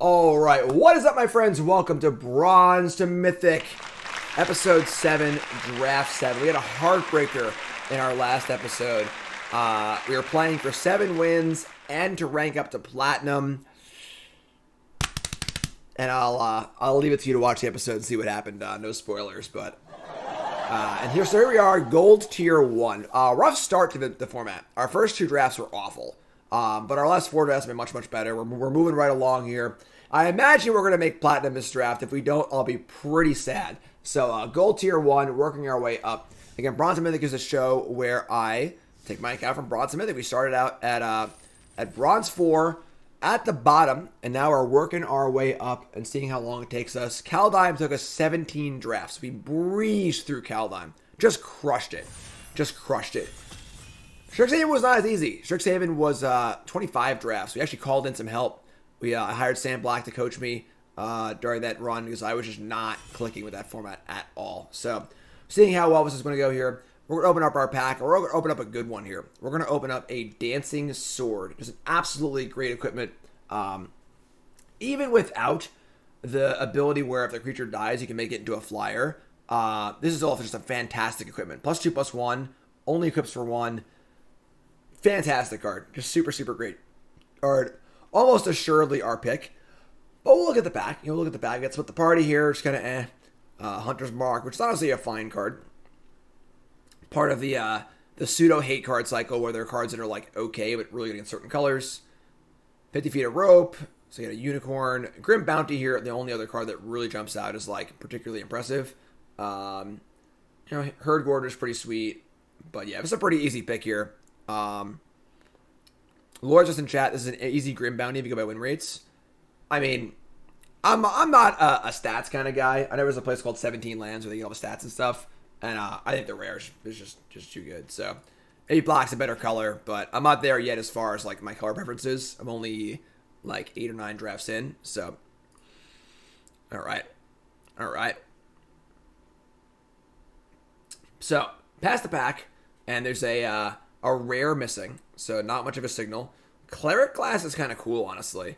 All right, what is up, my friends? Welcome to Bronze to Mythic, episode 7, draft 7. We had a heartbreaker in our last episode. We were playing for 7 wins and to rank up to platinum. And I'll leave it to you to watch the episode and see what happened. No spoilers, but and here we are, gold tier 1. Rough start to the format. Our first 2 drafts were awful, but our last 4 drafts have been much better. We're moving right along here. I imagine we're going to make platinum this draft. If we don't, I'll be pretty sad. So gold tier 1, working our way up. Again, Bronze to Mythic is a show where I take my account from Bronze to Mythic. We started out at Bronze 4 at the bottom, and now we're working our way up and seeing how long it takes us. Kaldheim took us 17 drafts. We breezed through Kaldheim. Just crushed it. Strixhaven was not as easy. Strixhaven was 25 drafts. We actually called in some help. We hired Sam Black to coach me during that run because I was just not clicking with that format at all. So, seeing how well this is going to go here, we're going to open up our pack. We're going to open up a good one here. We're going to open up a Dancing Sword. It's an absolutely great equipment. Even without the ability where if the creature dies, you can make it into a flyer. This is all just a fantastic equipment. +2/+1, only equips for 1. Fantastic card. Just super great card. Almost assuredly our pick. But we'll look at the back. Look at the back. That's what the party here. It's kind of Hunter's Mark, which is honestly a fine card. Part of the pseudo hate card cycle where there are cards that are like okay, but really good against certain colors. 50 feet of rope. So you got a unicorn. Grim Bounty here. The only other card that really jumps out is like particularly impressive. Herd Gorger is pretty sweet. But yeah, it's a pretty easy pick here. Lord's just in chat. This is an easy Grim Bounty if you go by win rates. I mean, I'm not a stats kind of guy. I know there's a place called 17 Lands where they get all the stats and stuff, and I think the rare is just too good. So 8 blocks a better color, but I'm not there yet as far as like my color preferences. I'm only like 8 or 9 drafts in. So all right. So past the pack, and there's a rare missing, so not much of a signal. Cleric Glass is kind of cool, honestly.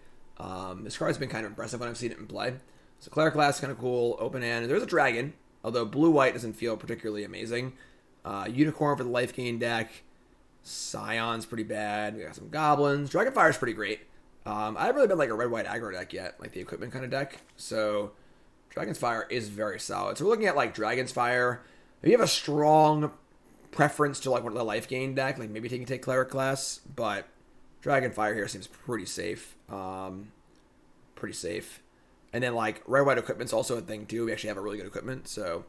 This card's been kind of impressive when I've seen it in play. So Cleric Glass is kind of cool. Open hand. There's a dragon, although blue-white doesn't feel particularly amazing. Unicorn for the life gain deck. Scion's pretty bad. We got some goblins. Dragonfire's pretty great. I haven't really been like a red-white aggro deck yet, like the equipment kind of deck. So Dragon's Fire is very solid. So we're looking at like Dragon's Fire. If you have a strong preference to like one of the life gain deck, like maybe you can take Cleric Glass, but Dragonfire here seems pretty safe. And then like red-white equipment's also a thing too. We actually have a really good equipment, so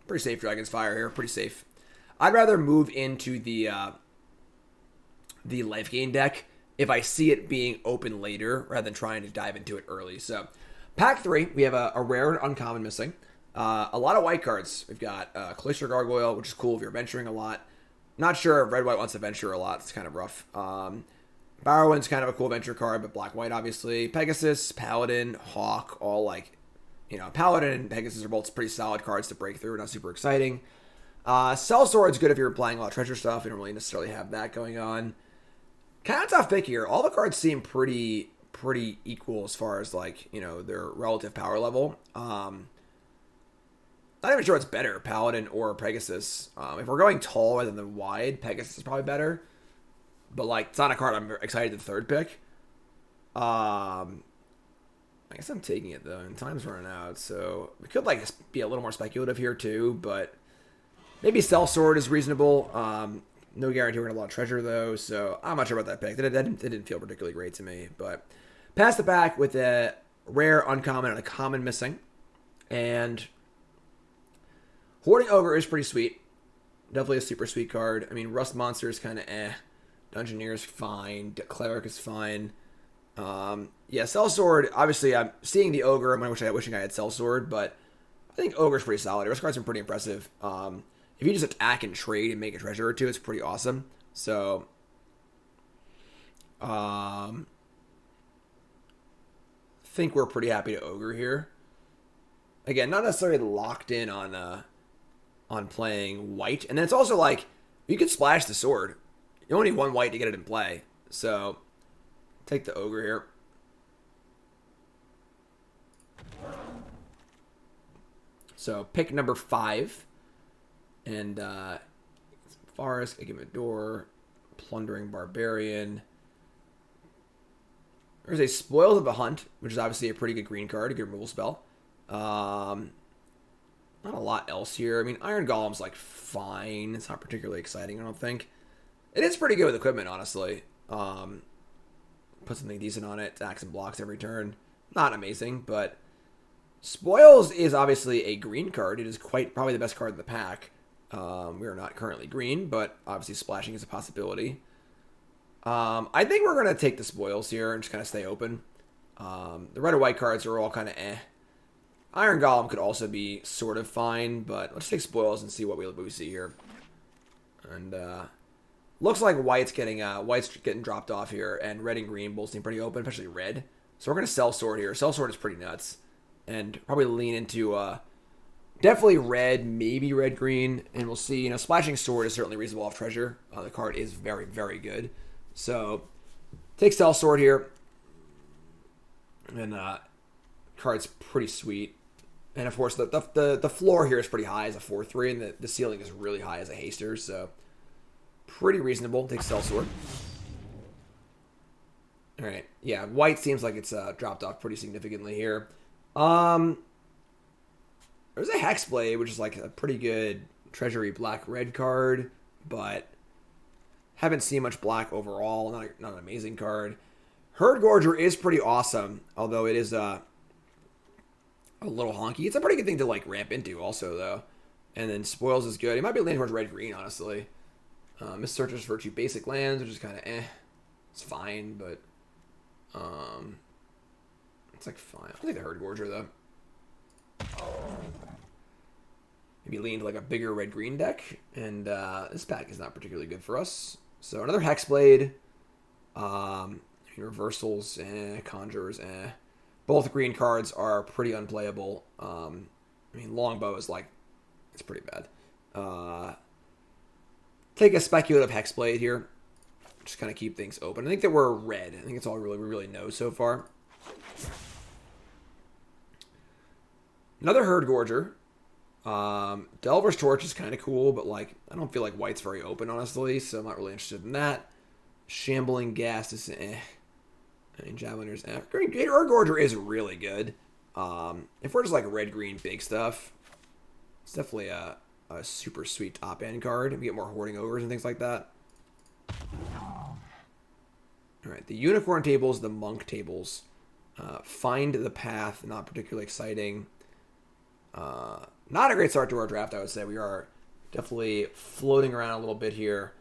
pretty safe. Dragon's Fire here, pretty safe. I'd rather move into the life gain deck if I see it being open later rather than trying to dive into it early. So pack 3, we have a rare and uncommon missing. A lot of white cards. We've got Cloister Gargoyle, which is cool if you're venturing a lot. Not sure if red-white wants to venture a lot. It's kind of rough. Barrowind's kind of a cool venture card, but black-white, obviously. Pegasus, Paladin, Hawk, all like, Paladin and Pegasus are both pretty solid cards to break through. Not super exciting. Sellsword's good if you're playing a lot of treasure stuff. You don't really necessarily have that going on. Kind of tough pick here. All the cards seem pretty equal as far as like, their relative power level. Not even sure what's better, Paladin or Pegasus. If we're going tall rather than wide, Pegasus is probably better. But like, it's not a card I'm excited to third pick. I guess I'm taking it though, and time's running out, so we could like be a little more speculative here too. But maybe Sellsword is reasonable. No guarantee we're gonna have a lot of treasure though, so I'm not sure about that pick. It didn't feel particularly great to me. But pass the back with a rare, uncommon, and a common missing, and Hoarding Ogre is pretty sweet. Definitely a super sweet card. I mean, Rust Monster is kind of Dungeoneer is fine. Cleric is fine. Sellsword, obviously, I'm seeing the Ogre. I'm wishing I had Sellsword, but I think Ogre's pretty solid. Rust cards are pretty impressive. If you just attack and trade and make a treasure or two, it's pretty awesome. So, I think we're pretty happy to Ogre here. Again, not necessarily locked in on playing white. And then it's also like, you could splash the sword. You only need 1 white to get it in play. So, take the Ogre here. So pick number 5. And Forest, Agamemnon, Plundering Barbarian. There's a Spoils of the Hunt, which is obviously a pretty good green card, a good removal spell. Not a lot else here. I mean, Iron Golem's like fine. It's not particularly exciting, I don't think. It is pretty good with equipment, honestly. Put something decent on it, attacks and blocks every turn. Not amazing, but Spoils is obviously a green card. It is quite probably the best card in the pack. We are not currently green, but obviously splashing is a possibility. I think we're going to take the Spoils here and just kind of stay open. The red and white cards are all kind of eh. Iron Golem could also be sort of fine, but let's take Spoils and see what we see here. And looks like white's getting dropped off here, and red and green both seem pretty open, especially red. So we're going to sell sword here. Sell sword is pretty nuts. And probably lean into definitely red, maybe red-green, and we'll see. You know, Splashing Sword is certainly reasonable off treasure. The card is very, very good. So, take Sell Sword here. And card's pretty sweet. And of course, the floor here is pretty high as a 4/3, and the ceiling is really high as a haster. So, pretty reasonable. Take Sell Sword. All right. Yeah, white seems like it's dropped off pretty significantly here. There's a Hexblade, which is like a pretty good treasury black-red card, but haven't seen much black overall. Not an amazing card. Herd Gorger is pretty awesome, although it is a little honky. It's a pretty good thing to like ramp into also, though. And then Spoils is good. It might be leaning towards red-green, honestly. Missearches Virtue Basic Lands, which is kind of eh. It's fine, but it's like fine. I'll take the Herd Gorger, though. Maybe lean to like a bigger red-green deck. And this pack is not particularly good for us. So another Hexblade. Reversals, Conjurers, Both green cards are pretty unplayable. I mean, Longbow is like, it's pretty bad. Take a speculative Hexblade here. Just kind of keep things open. I think that we're red. I think it's all we really know so far. Another Herd Gorger. Delver's Torch is kind of cool, but like I don't feel like white's very open, honestly, so I'm not really interested in that. Shambling Ghast is eh. And Javeliners eh. Herd Gorger is really good. If we're just like red-green big stuff, it's definitely a super sweet top-end card. We get more Hoarding Ogres and things like that. Alright, the Unicorn tables, the Monk tables. Find the Path, not particularly exciting. Not a great start to our draft, I would say. We are definitely floating around a little bit here.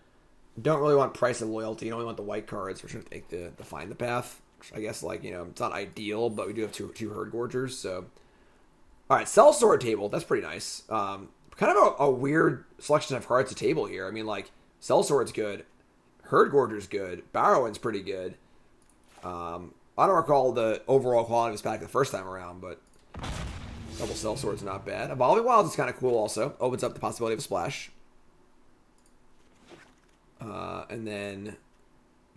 Don't really want Price of Loyalty. You don't really want the white cards. We're going to take the Find the Path. Which I guess, like, you know, it's not ideal, but we do have two Herd Gorgers, so. Alright, Sell Sword table. That's pretty nice. Kind of a weird selection of cards to table here. I mean, like, Sell Sword's good. Herd Gorger's good. Barrowin's pretty good. I don't recall the overall quality of this pack the first time around, but double Sell Sword's not bad. Evolving Wilds is kind of cool also. Opens up the possibility of a splash. And then,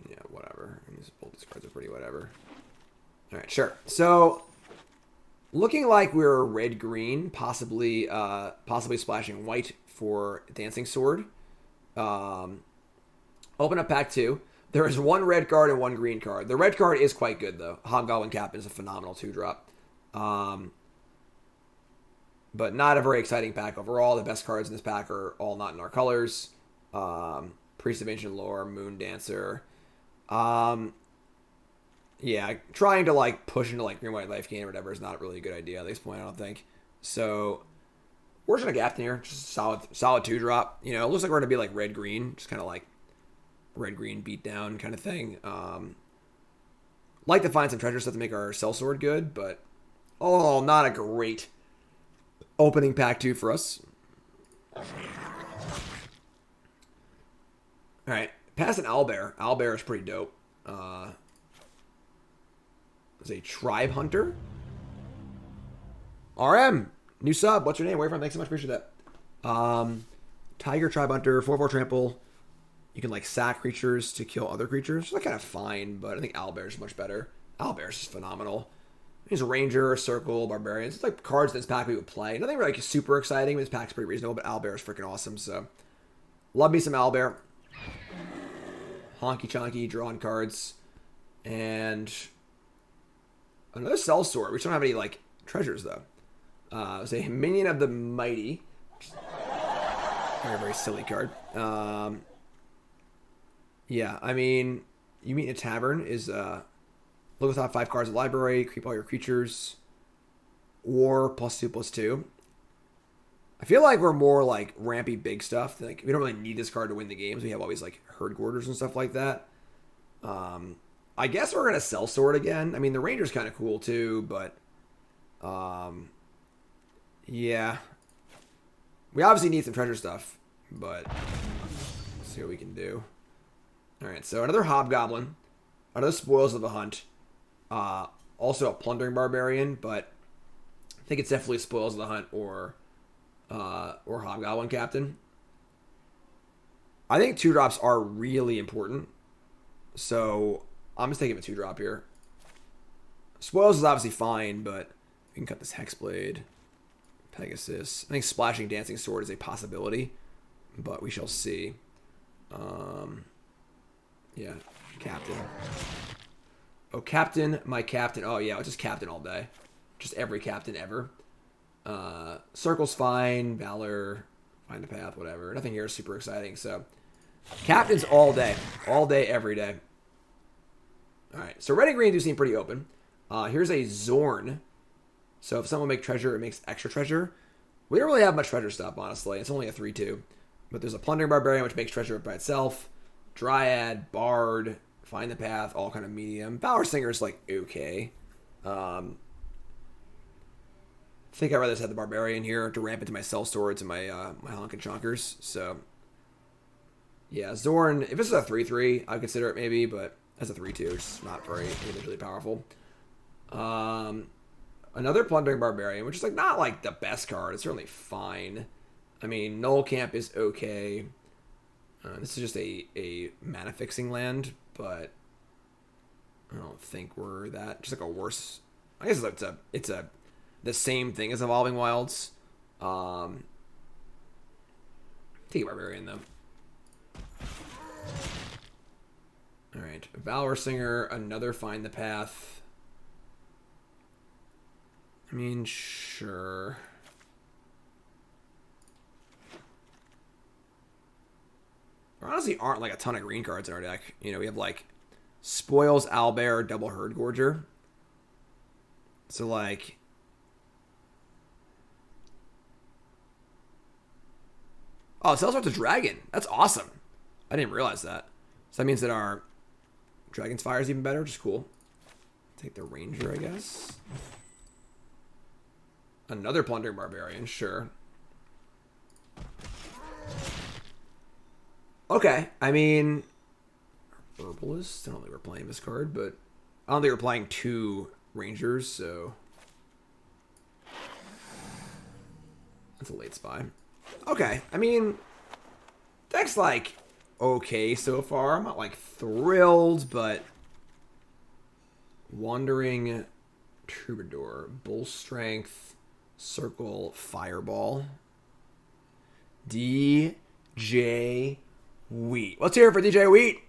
yeah, whatever. Both these cards are pretty whatever. Alright, sure. So, looking like we're red-green, possibly splashing white for Dancing Sword. Open up pack 2. There is one red card and one green card. The red card is quite good, though. Hobgoblin Captain is a phenomenal 2-drop. But not a very exciting pack overall. The best cards in this pack are all not in our colors. Priest of Ancient Lore, Moon Dancer. Yeah, trying to like push into like Green White Life Gain or whatever is not really a good idea at this point, I don't think. So we're just gonna gap in here, just solid 2-drop. You know, it looks like we're gonna be like red-green, just kind of like red-green beat down kind of thing. Like to find some treasure stuff to make our Sell Sword good, but not a great opening pack 2 for us. Alright, pass an Owlbear. Owlbear is pretty dope. There's a Tribe Hunter. RM, new sub. What's your name? Where are you from? Thanks so much. Appreciate that. Tiger Tribe Hunter, 4/4 trample. You can like sack creatures to kill other creatures. That's kind of fine, but I think Owlbear is much better. Owlbear is just phenomenal. He's a Ranger, a Circle, Barbarians. It's like cards in this pack we would play. Nothing really like super exciting. This pack's pretty reasonable, but Owlbear is freaking awesome. So, love me some Owlbear. Honky Chonky, drawn cards. And another Sellsword. We just don't have any, like, treasures, though. It's a Minion of the Mighty. Very, very silly card. Yeah, I mean, you meet in a tavern is... Look at the top 5 cards of the library. Creep all your creatures. War +2/+2. I feel like we're more like rampy big stuff. Like we don't really need this card to win the games. We have always like herd quarters and stuff like that. I guess we're gonna sell sword again. I mean the Ranger's kind of cool too, but yeah, we obviously need some treasure stuff. But let's see what we can do. All right, so another Hobgoblin, another Spoils of the Hunt. Also a Plundering Barbarian, but I think it's definitely Spoils of the Hunt or Hobgoblin Captain. I think 2-drops are really important, so I'm just taking a 2-drop here. Spoils is obviously fine, but we can cut this Hexblade, Pegasus. I think Splashing Dancing Sword is a possibility, but we shall see. Yeah, Captain. Oh, Captain, my Captain. Oh, yeah, it's just Captain all day. Just every Captain ever. Circle's fine. Valor, Find the Path, whatever. Nothing here is super exciting. So, Captains all day. All day, every day. All right, so red and green do seem pretty open. Here's a Zorn. So if someone makes treasure, it makes extra treasure. We don't really have much treasure stuff, honestly. It's only a 3/2. But there's a Plundering Barbarian, which makes treasure by itself. Dryad, Bard, Find the Path, all kind of medium. Valor Singer's like okay. I think I'd rather just have the Barbarian here to ramp into my Cell Swords and my my Honkin' Chonkers. So yeah, Zorn, if this is a 3/3, I'd consider it maybe, but as a 3/2, it's not very individually powerful. Another Plundering Barbarian, which is like not like the best card. It's certainly fine. I mean, Null Camp is okay. This is just a mana fixing land, but I don't think we're that. Just like a worse. I guess it's the same thing as Evolving Wilds. Take a Barbarian though. All right, Valor Singer, another Find the Path. I mean, sure. There honestly aren't like a ton of green cards in our deck. You know, we have like Spoils, Owlbear, Double Herd Gorger. So like, oh, Cellsworth's a dragon. That's awesome. I didn't realize that. So that means that our Dragon's Fire is even better, which is cool. Take the Ranger, I guess. Another Plundering Barbarian, sure. Okay, I mean, Herbalist. I don't think we're playing this card, but I don't think we're playing 2 Rangers, so that's a late spy. Okay, I mean, deck's like okay so far. I'm not like thrilled, but Wandering Troubadour, Bull Strength, Circle, Fireball, DJ Wheat. Let's hear it for DJ Wheat.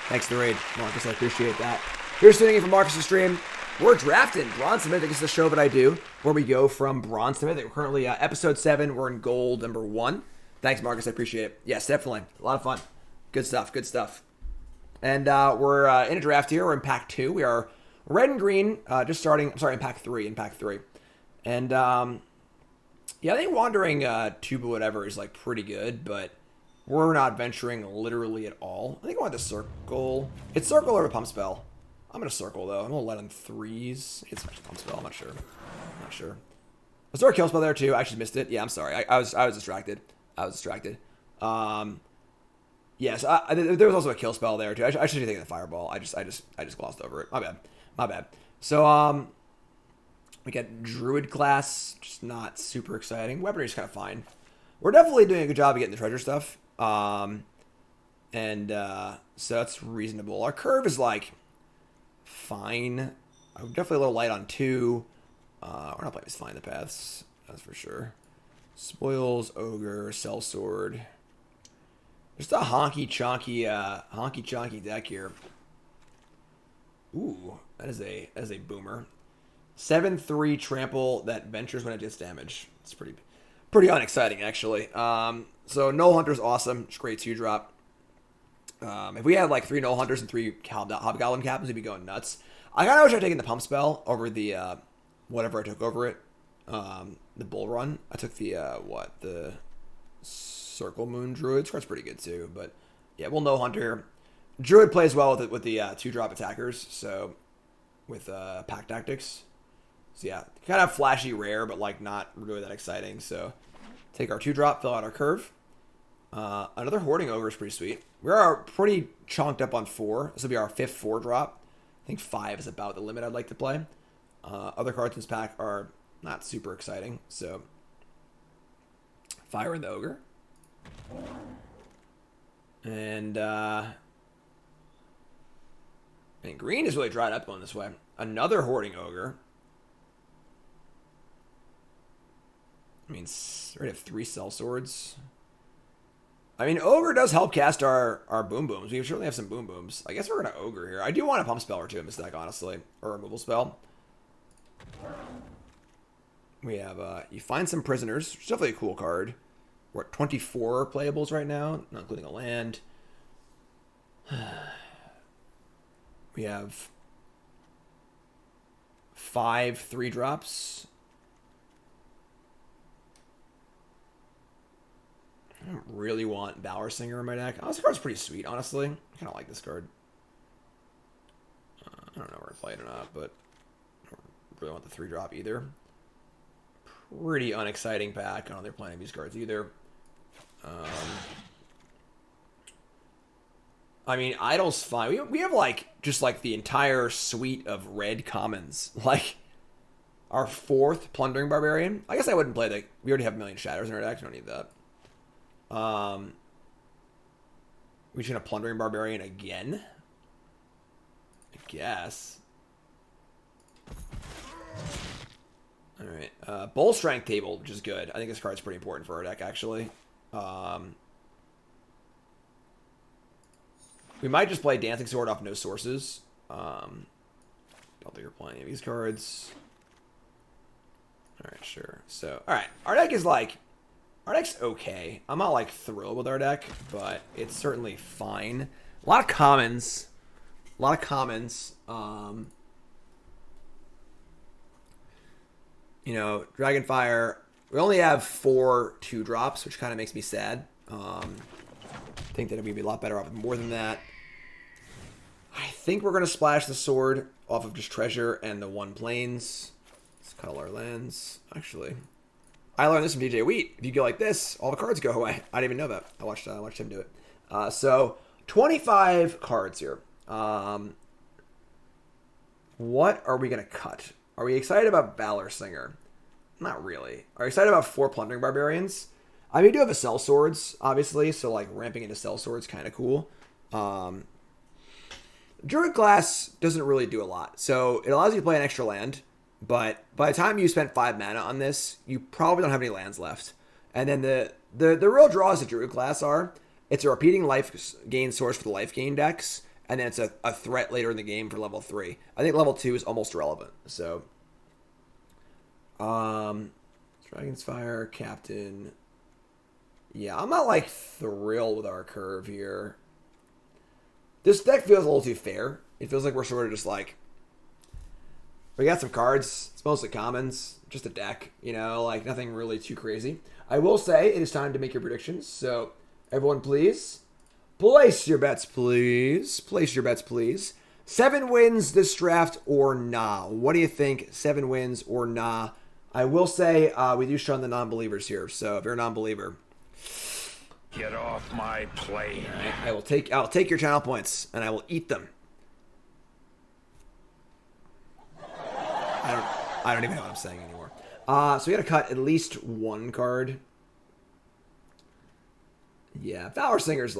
Thanks for the raid, Marcus. I appreciate that. Here's tuning in from Marcus' stream. We're drafting Bronze to Mythic. This is the show that I do where we go from Bronze to Mythic. We're currently episode 7. We're in gold number 1. Thanks, Marcus. I appreciate it. Yes, definitely. A lot of fun. Good stuff. Good stuff. And we're in a draft here. We're in pack 2. We are red and green, just starting. I'm sorry, in pack 3. And yeah, I think Wandering Tuba whatever is like pretty good, but we're not venturing literally at all. I think I want the Circle. It's Circle or a Pump Spell. I'm gonna Circle though. I'm gonna let on 3s. It's a Pump Spell. I'm not sure. Was there a Kill Spell there too? I actually missed it. Yeah, I'm sorry. I was distracted. Yes, there was also a Kill Spell there too. I should have taken the Fireball. I just glossed over it. My bad. So we got Druid class, just not super exciting. Weaponry's kind of fine. We're definitely doing a good job of getting the treasure stuff. So that's reasonable. Our curve is like fine. I'm definitely a little light on 2. We're not playing Find the Paths, that's for sure. Spoils, Ogre, Sellsword. Just a honky-chonky deck here. Ooh, that is a boomer. 7/3 trample that ventures when it gets damage. It's pretty unexciting, actually. So Null Hunter's awesome. It's great 2-drop. If we had like 3 Null Hunters and 3 Hobgoblin Captains, we'd be going nuts. I kind of wish I'd taken the Pump Spell over the whatever I took over it. The Bull Run. I took the Circle Moon Druid. This card's pretty good too, but yeah, we'll Null Hunter. Druid plays well with the 2-drop attackers, so with Pack Tactics. So yeah, kind of flashy rare, but like not really that exciting. So take our 2-drop, fill out our curve. Another Hoarding Ogre is pretty sweet. We're pretty chunked up on 4. This will be our 5th 4-drop. I think 5 is about the limit I'd like to play. Other cards in this pack are not super exciting, so Fire in the Ogre. And green is really dried up going this way. Another Hoarding Ogre. I mean, we already have 3 Sellswords. I mean, Ogre does help cast our Boom Booms. We certainly have some Boom Booms. I guess we're going to Ogre here. I do want a Pump Spell or 2 in this deck, honestly. Or a Removal Spell. We have, you find some Prisoners. It's definitely a cool card. We're at 24 playables right now, not including a land. We have 5 3-drops. I don't really want Bower Singer in my deck. Oh, this card's pretty sweet, honestly. I kind of like this card. I don't know where to play it or not, but I don't really want the 3-drop either. Pretty unexciting pack. I don't know if they're playing these cards either. I mean, Idle's fine. We have just the entire suite of red commons. Like our 4th Plundering Barbarian. I guess I wouldn't play we already have a million Shatters in our deck. I don't need that. We should have Plundering Barbarian again. I guess. Alright. Bull Strength Table, which is good. I think this card's pretty important for our deck, actually. We might just play Dancing Sword off no sources. Don't think we're playing any of these cards. Alright, sure. So, alright. Our deck is our deck's okay. I'm not thrilled with our deck, but it's certainly fine. A lot of commons. You know, Dragonfire. We only have 4 2-drops, which kind of makes me sad. I think that we'd be a lot better off with more than that. I think we're going to splash the sword off of just treasure and the 1 plains. Let's cuddle our lands. Actually, I learned this from DJ Wheat. If you go like this, all the cards go away. I didn't even know that. I watched him do it. So 25 cards here. What are we going to cut? Are we excited about Valor Singer? Not really. Are we excited about 4 Plundering Barbarians? I mean, we do have a Sellswords, obviously, so ramping into Sellswords kind of cool. Druid Glass doesn't really do a lot. So it allows you to play an extra land, but by the time you spent 5 mana on this, you probably don't have any lands left. And then the real draws of Druid Glass are, it's a repeating life gain source for the life gain decks, and then it's a threat later in the game for level 3. I think level 2 is almost irrelevant. So, Dragon's Fire, Captain. Yeah, I'm not thrilled with our curve here. This deck feels a little too fair. It feels like we're sort of just we got some cards. It's mostly commons. Just a deck, you know, nothing really too crazy. I will say it is time to make your predictions. So, everyone, please. Place your bets, please. Place your bets, please. 7 wins this draft or nah? What do you think? 7 wins or nah? I will say we do shun the non-believers here. So if you're a non-believer, get off my plane. Right, I'll take your channel points and I will eat them. I don't even know what I'm saying anymore. So we got to cut at least 1 card. Yeah, Valor Singer's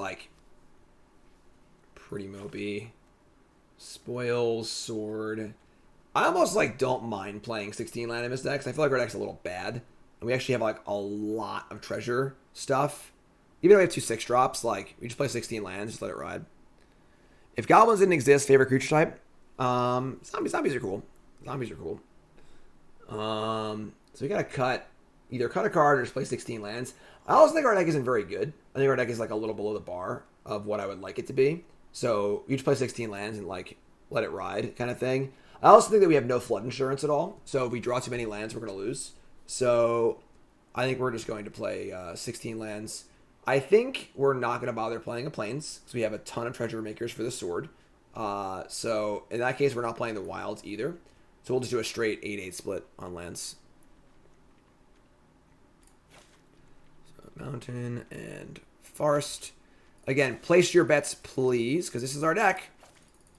pretty mopey. Spoils, sword. I almost like don't mind playing 16 land in this deck. I feel like our deck's a little bad, and we actually have like a lot of treasure stuff. Even though we have 2 6-drops, like we just play 16 lands, just let it ride. If goblins didn't exist, favorite creature type? Zombies are cool. Zombies are cool. So we gotta either cut a card or just play 16 lands. I also think our deck isn't very good. I think our deck is like a little below the bar of what I would like it to be. So you just play 16 lands and like let it ride kind of thing. I also think that we have no flood insurance at all. So if we draw too many lands, we're gonna lose. So I think we're just going to play 16 lands. I think we're not gonna bother playing a plains because we have a ton of treasure makers for the sword. So in that case, we're not playing the wilds either. So we'll just do a straight 8-8 split on lands. So mountain and forest. Again, place your bets, please, because this is our deck.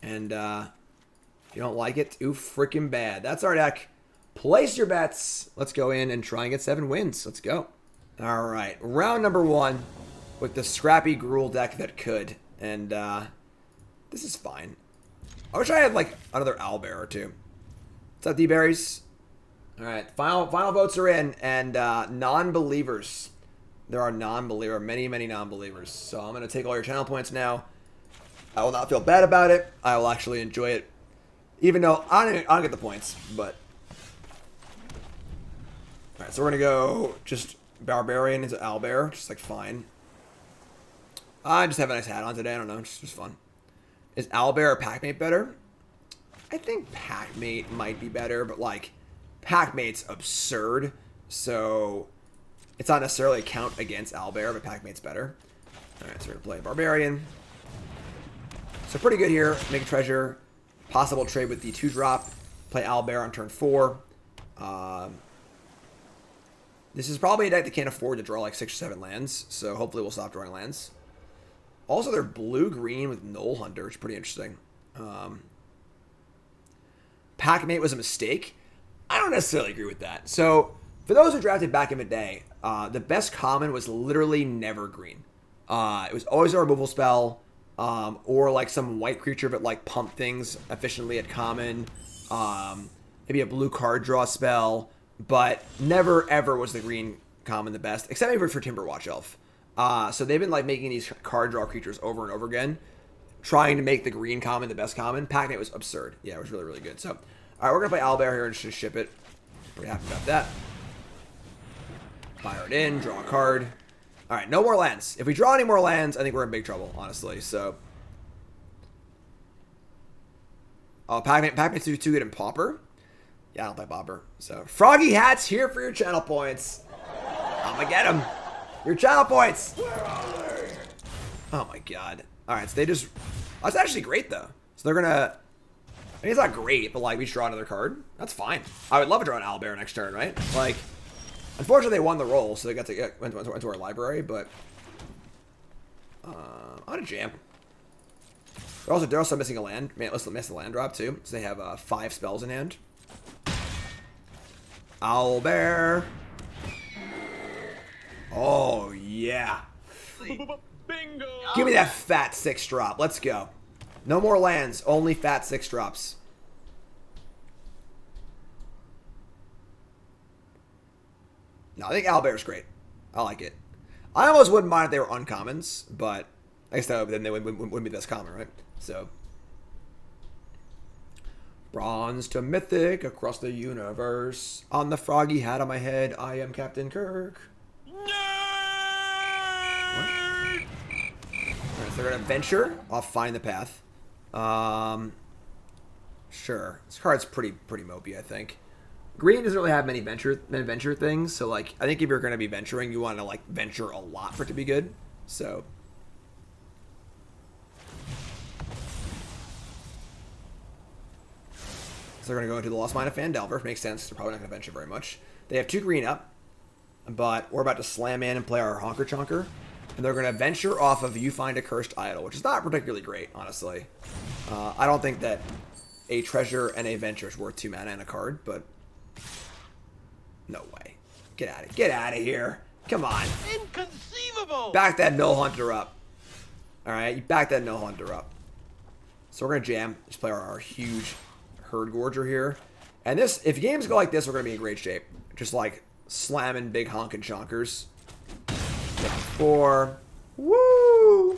And if you don't like it, too freaking bad. That's our deck. Place your bets. Let's go in and try and get 7 wins. Let's go. All right, round number 1 with the scrappy Gruul deck that could. And this is fine. I wish I had like another owlbear or 2. What's up, D-Berries? All right, final votes are in, and non-believers. There are many non-believers. So I'm going to take all your channel points now. I will not feel bad about it. I will actually enjoy it, even though I don't get the points. But all right, so we're going to go just barbarian into owlbear, just like fine. I just have a nice hat on today. I don't know, just fun. Is owlbear or Packmate better? I think Packmate might be better, but like Packmate's absurd, so it's not necessarily a count against owlbear, but Packmate's better. All right, so we're gonna play barbarian. So pretty good here. Make a treasure, possible trade with the 2-drop. Play owlbear on turn 4. This is probably a deck that can't afford to draw like 6 or 7 lands, so hopefully we'll stop drawing lands. Also, they're blue-green with Knoll Hunter, which is pretty interesting. Packmate was a mistake. I don't necessarily agree with that. So, for those who drafted back in the day, the best common was literally never green. It was always a removal spell, or like some white creature but like pump things efficiently at common. Maybe a blue card draw spell, but never ever was the green common the best, except maybe for Timberwatch Elf. So they've been like making these card draw creatures over and over again, trying to make the green common the best common. Packmate was absurd. Yeah, it was really, really good. So, all right, we're going to play owlbear here and just ship it. Pretty happy about that. Fire it in, draw a card. All right, no more lands. If we draw any more lands, I think we're in big trouble, honestly. So, oh, Packmate's too good in Pauper. Yeah, I don't play Pauper. So, Froggy Hat's here for your channel points. I'm going to get him. Your channel points. Oh, my God. All right, so they just... That's actually great, though. So they're going to... I mean, it's not great, but, like, we just draw another card. That's fine. I would love to draw an owlbear next turn, right? Like, unfortunately, they won the roll, so they got to get went to our library, but... I'm going to jam. They're also missing a land. Man, let's miss the land drop, too. So they have 5 spells in hand. Owlbear. Oh, yeah. Bingo! Give me that fat 6-drop. Let's go. No more lands. Only fat 6-drops. No, I think owlbear's great. I like it. I almost wouldn't mind if they were uncommons, but I guess then they wouldn't be the best common, right? So, bronze to mythic across the universe. On the froggy hat on my head, I am Captain Kirk. Alright, so they're gonna venture. I'll find the path. Sure. This card's pretty mopey, I think. Green doesn't really have many venture things, so like I think if you're gonna be venturing, you want to like venture a lot for it to be good. So they're gonna go into the Lost Mine of Phandelver. Makes sense. They're probably not gonna venture very much. They have 2 green up, but we're about to slam in and play our Honker Chonker. And they're going to venture off of You Find a Cursed Idol, which is not particularly great, honestly. I don't think that a treasure and a venture is worth 2 mana and a card, but no way. Get out of here. Come on. Inconceivable! Back that Knoll Hunter up. All right, you back that Knoll Hunter up. So we're going to jam. Just play our huge Herd Gorger here. And this, if games go like this, we're going to be in great shape. Just like slamming big honkin' chonkers. 4. Woo! Oh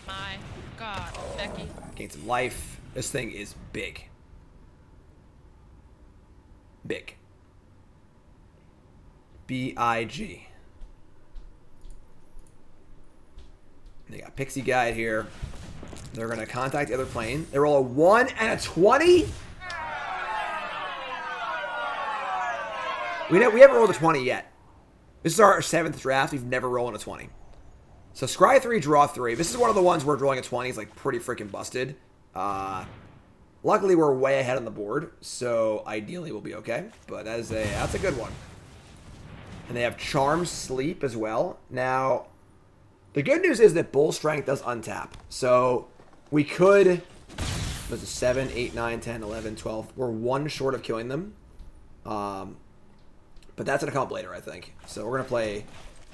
my god, Becky. Gain some life. This thing is big. Big. B-I-G. They got Pixie Guide here. They're going to contact the other plane. They roll a 1 and a 20? We haven't rolled a 20 yet. This is our 7th draft. We've never rolled a 20. So scry 3, draw 3. This is one of the ones where drawing a 20 is like pretty freaking busted. Luckily, we're way ahead on the board, so ideally we'll be okay. But that's a good one. And they have Charm Sleep as well. Now, the good news is that Bull Strength does untap. So we could... Was it 7, 8, 9, 10, 11, 12? We're 1 short of killing them. But that's going to come up later, I think. So we're going to play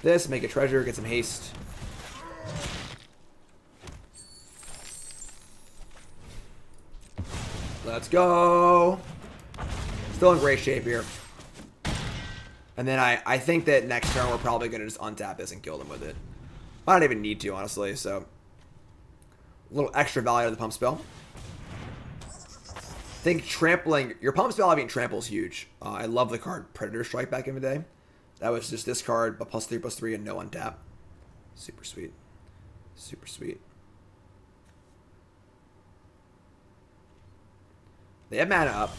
this, make a treasure, get some haste. Let's go. Still in great shape here. And then I think that next turn we're probably going to just untap this and kill them with it. I don't even need to, honestly, so... A little extra value to the pump spell. I think trampling, your pump spell having trample is huge. I love the card Predator Strike back in the day. That was just this card, but +3/+3 and no untap. Super sweet. Super sweet. They have mana up.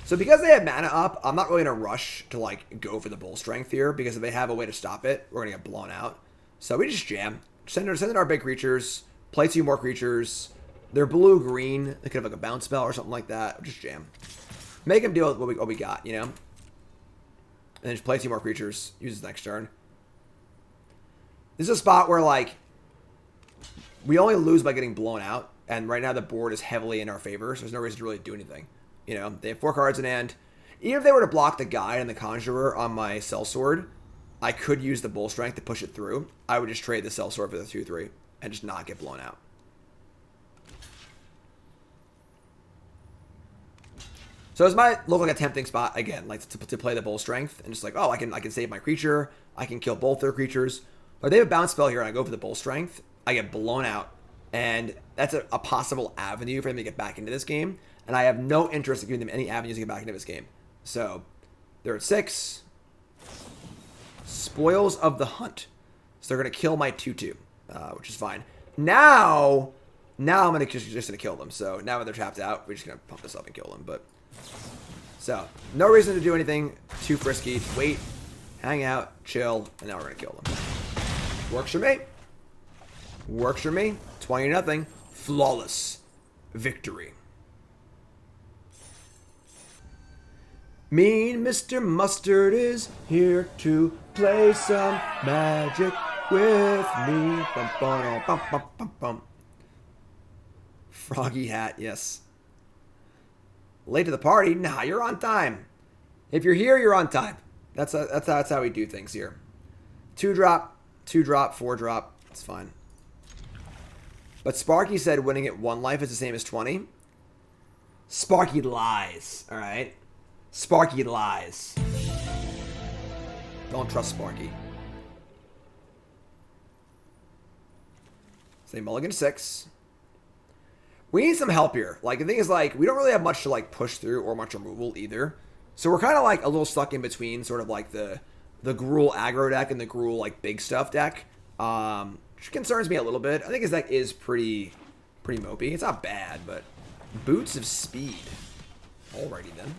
So because they have mana up, I'm not really in a rush to like go for the Bull Strength here, because if they have a way to stop it, we're going to get blown out. So we just jam. Send in our big creatures, play 2 more creatures. They're blue-green. They could have like a bounce spell or something like that. Just jam. Make them deal with what we got, you know? And then just play 2 more creatures. Use this next turn. This is a spot where, like, we only lose by getting blown out. And right now the board is heavily in our favor, so there's no reason to really do anything. You know, they have 4 cards in hand. Even if they were to block the Guide and the Conjurer on my Sellsword, I could use the Bull Strength to push it through. I would just trade the Sellsword for the 2/3 and just not get blown out. So this might look like a tempting spot, again, like to play the Bull Strength. And just like, oh, I can save my creature. I can kill both their creatures. But they have a bounce spell here and I go for the Bull Strength. I get blown out. And that's a possible avenue for them to get back into this game. And I have no interest in giving them any avenues to get back into this game. So they're at 6. Spoils of the Hunt. So they're going to kill my 2/2, which is fine. Now I'm gonna just going to kill them. So now that they're tapped out, we're just going to pump this up and kill them. But so no reason to do anything too frisky. Wait, hang out, chill, and now we're going to kill them. Works for me. Works for me. 20-0. Flawless victory. Mean Mr. Mustard is here to play some magic with me. Bum, bum, bum, bum, bum, bum. Froggy hat, yes. Late to the party? Nah, you're on time. If you're here, you're on time. That's how we do things here. 2-drop, 2-drop, 4-drop. It's fine. But Sparky said winning at 1 life is the same as 20. Sparky lies, all right? Sparky lies. Don't trust Sparky. Say mulligan 6. We need some help here. Like, the thing is, like, we don't really have much to, like, push through or much removal either. So we're kind of, like, a little stuck in between sort of, like, the Gruul aggro deck and the Gruul, like, big stuff deck. Which concerns me a little bit. I think his deck is pretty mopey. It's not bad, but Boots of Speed. Alrighty then.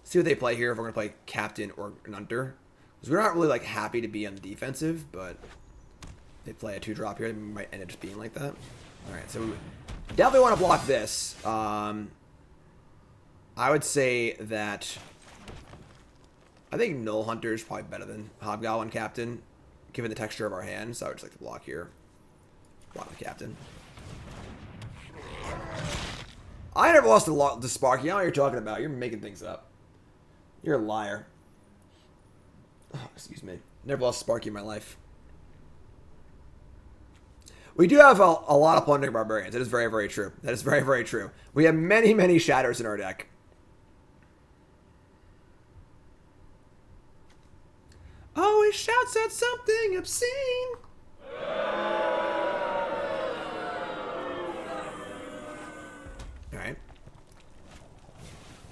See what they play here if we're going to play Captain or Nunter. Because we're not really, like, happy to be on the defensive, but they play a 2-drop here. They might end up just being like that. Alright, so we definitely want to block this. I would say that I think Null Hunter is probably better than Hobgoblin Captain, given the texture of our hand. So I would just like to block here. Block the Captain. I never lost to Sparky. I don't know what you're talking about. You're making things up. You're a liar. Oh, excuse me. Never lost Sparky in my life. We do have a lot of plundering barbarians. That is very, very true. That is very, very true. We have many, many shatters in our deck. Always shouts at something obscene. Alright.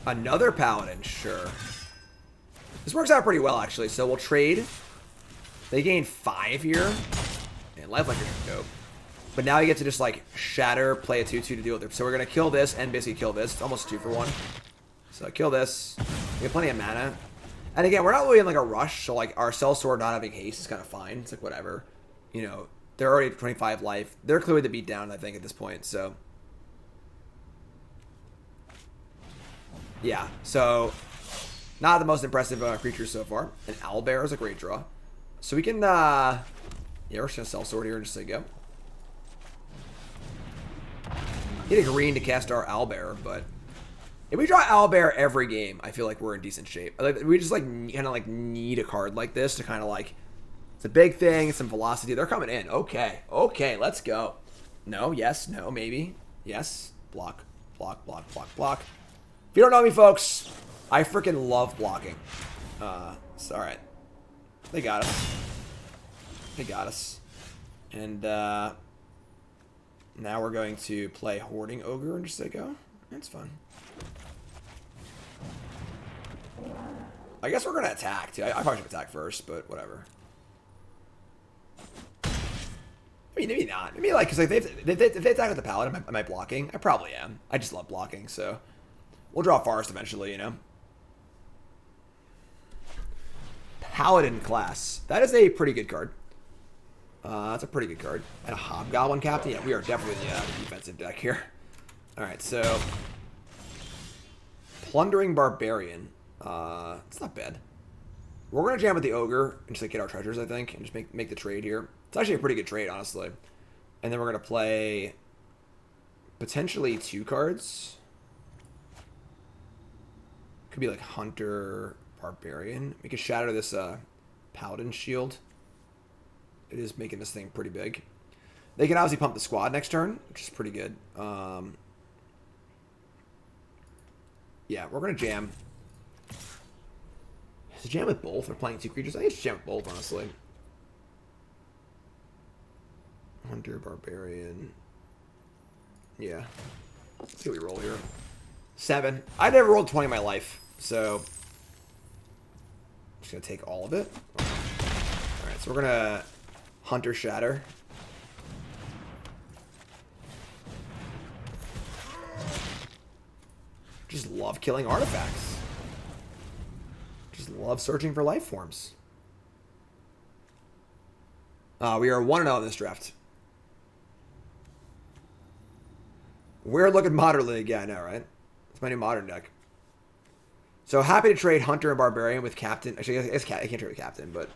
Another paladin, sure. This works out pretty well, actually. So we'll trade. They gain 5 here. And lifelink is dope. But now you get to just, like, shatter, play a 2-2 to deal with it. So we're going to kill this and basically kill this. It's almost 2 for 1. So kill this. We have plenty of mana. And again, we're not really in, like, a rush. So, like, our sellsword not having haste is kind of fine. It's like, whatever. You know, they're already at 25 life. They're clearly the beat down, I think, at this point. So, yeah. So, not the most impressive creatures so far. An owlbear is a great draw. So we can, yeah, we're just going to sellsword here and just say go. Get a green to cast our owlbear, but if we draw owlbear every game, I feel like we're in decent shape. Like, we just like kind of like need a card like this to kind of like, it's a big thing, some velocity. They're coming in. Okay, okay, let's go. No, yes, no, maybe, yes. Block, block, block, block, block. If you don't know me, folks, I freaking love blocking. It's all right. They got us. They got us. And now we're going to play Hoarding Ogre and just say go. That's fun. I guess we're going to attack, too. I probably should attack first, but whatever. I mean, maybe not. Maybe, like, because like, if they attack with the Paladin, am I blocking? I probably am. I just love blocking, so we'll draw Forest eventually, you know? Paladin class. That is a pretty good card. That's a pretty good card. And a Hobgoblin Captain. Yeah, we are definitely in the defensive deck here. Alright, so Plundering Barbarian. It's not bad. We're going to jam with the Ogre and just like, get our treasures, I think, and just make the trade here. It's actually a pretty good trade, honestly. And then we're going to play potentially 2 cards. Could be like Hunter Barbarian. We could shatter this Paladin Shield. It is making this thing pretty big. They can obviously pump the squad next turn, which is pretty good. Yeah, we're going to jam. Is it jam with both? We're playing 2 creatures. I think it's jam with both, honestly. Hunter, Barbarian. Yeah. Let's see what we roll here. 7. I never rolled 20 in my life, so I'm just going to take all of it. Alright, so we're going to Hunter Shatter. Just love killing artifacts. Just love searching for life forms. We are 1-0 in this draft. We're looking moderately. Yeah, I know, right? It's my new modern deck. So happy to trade Hunter and Barbarian with Captain. Actually, I can't trade with Captain, but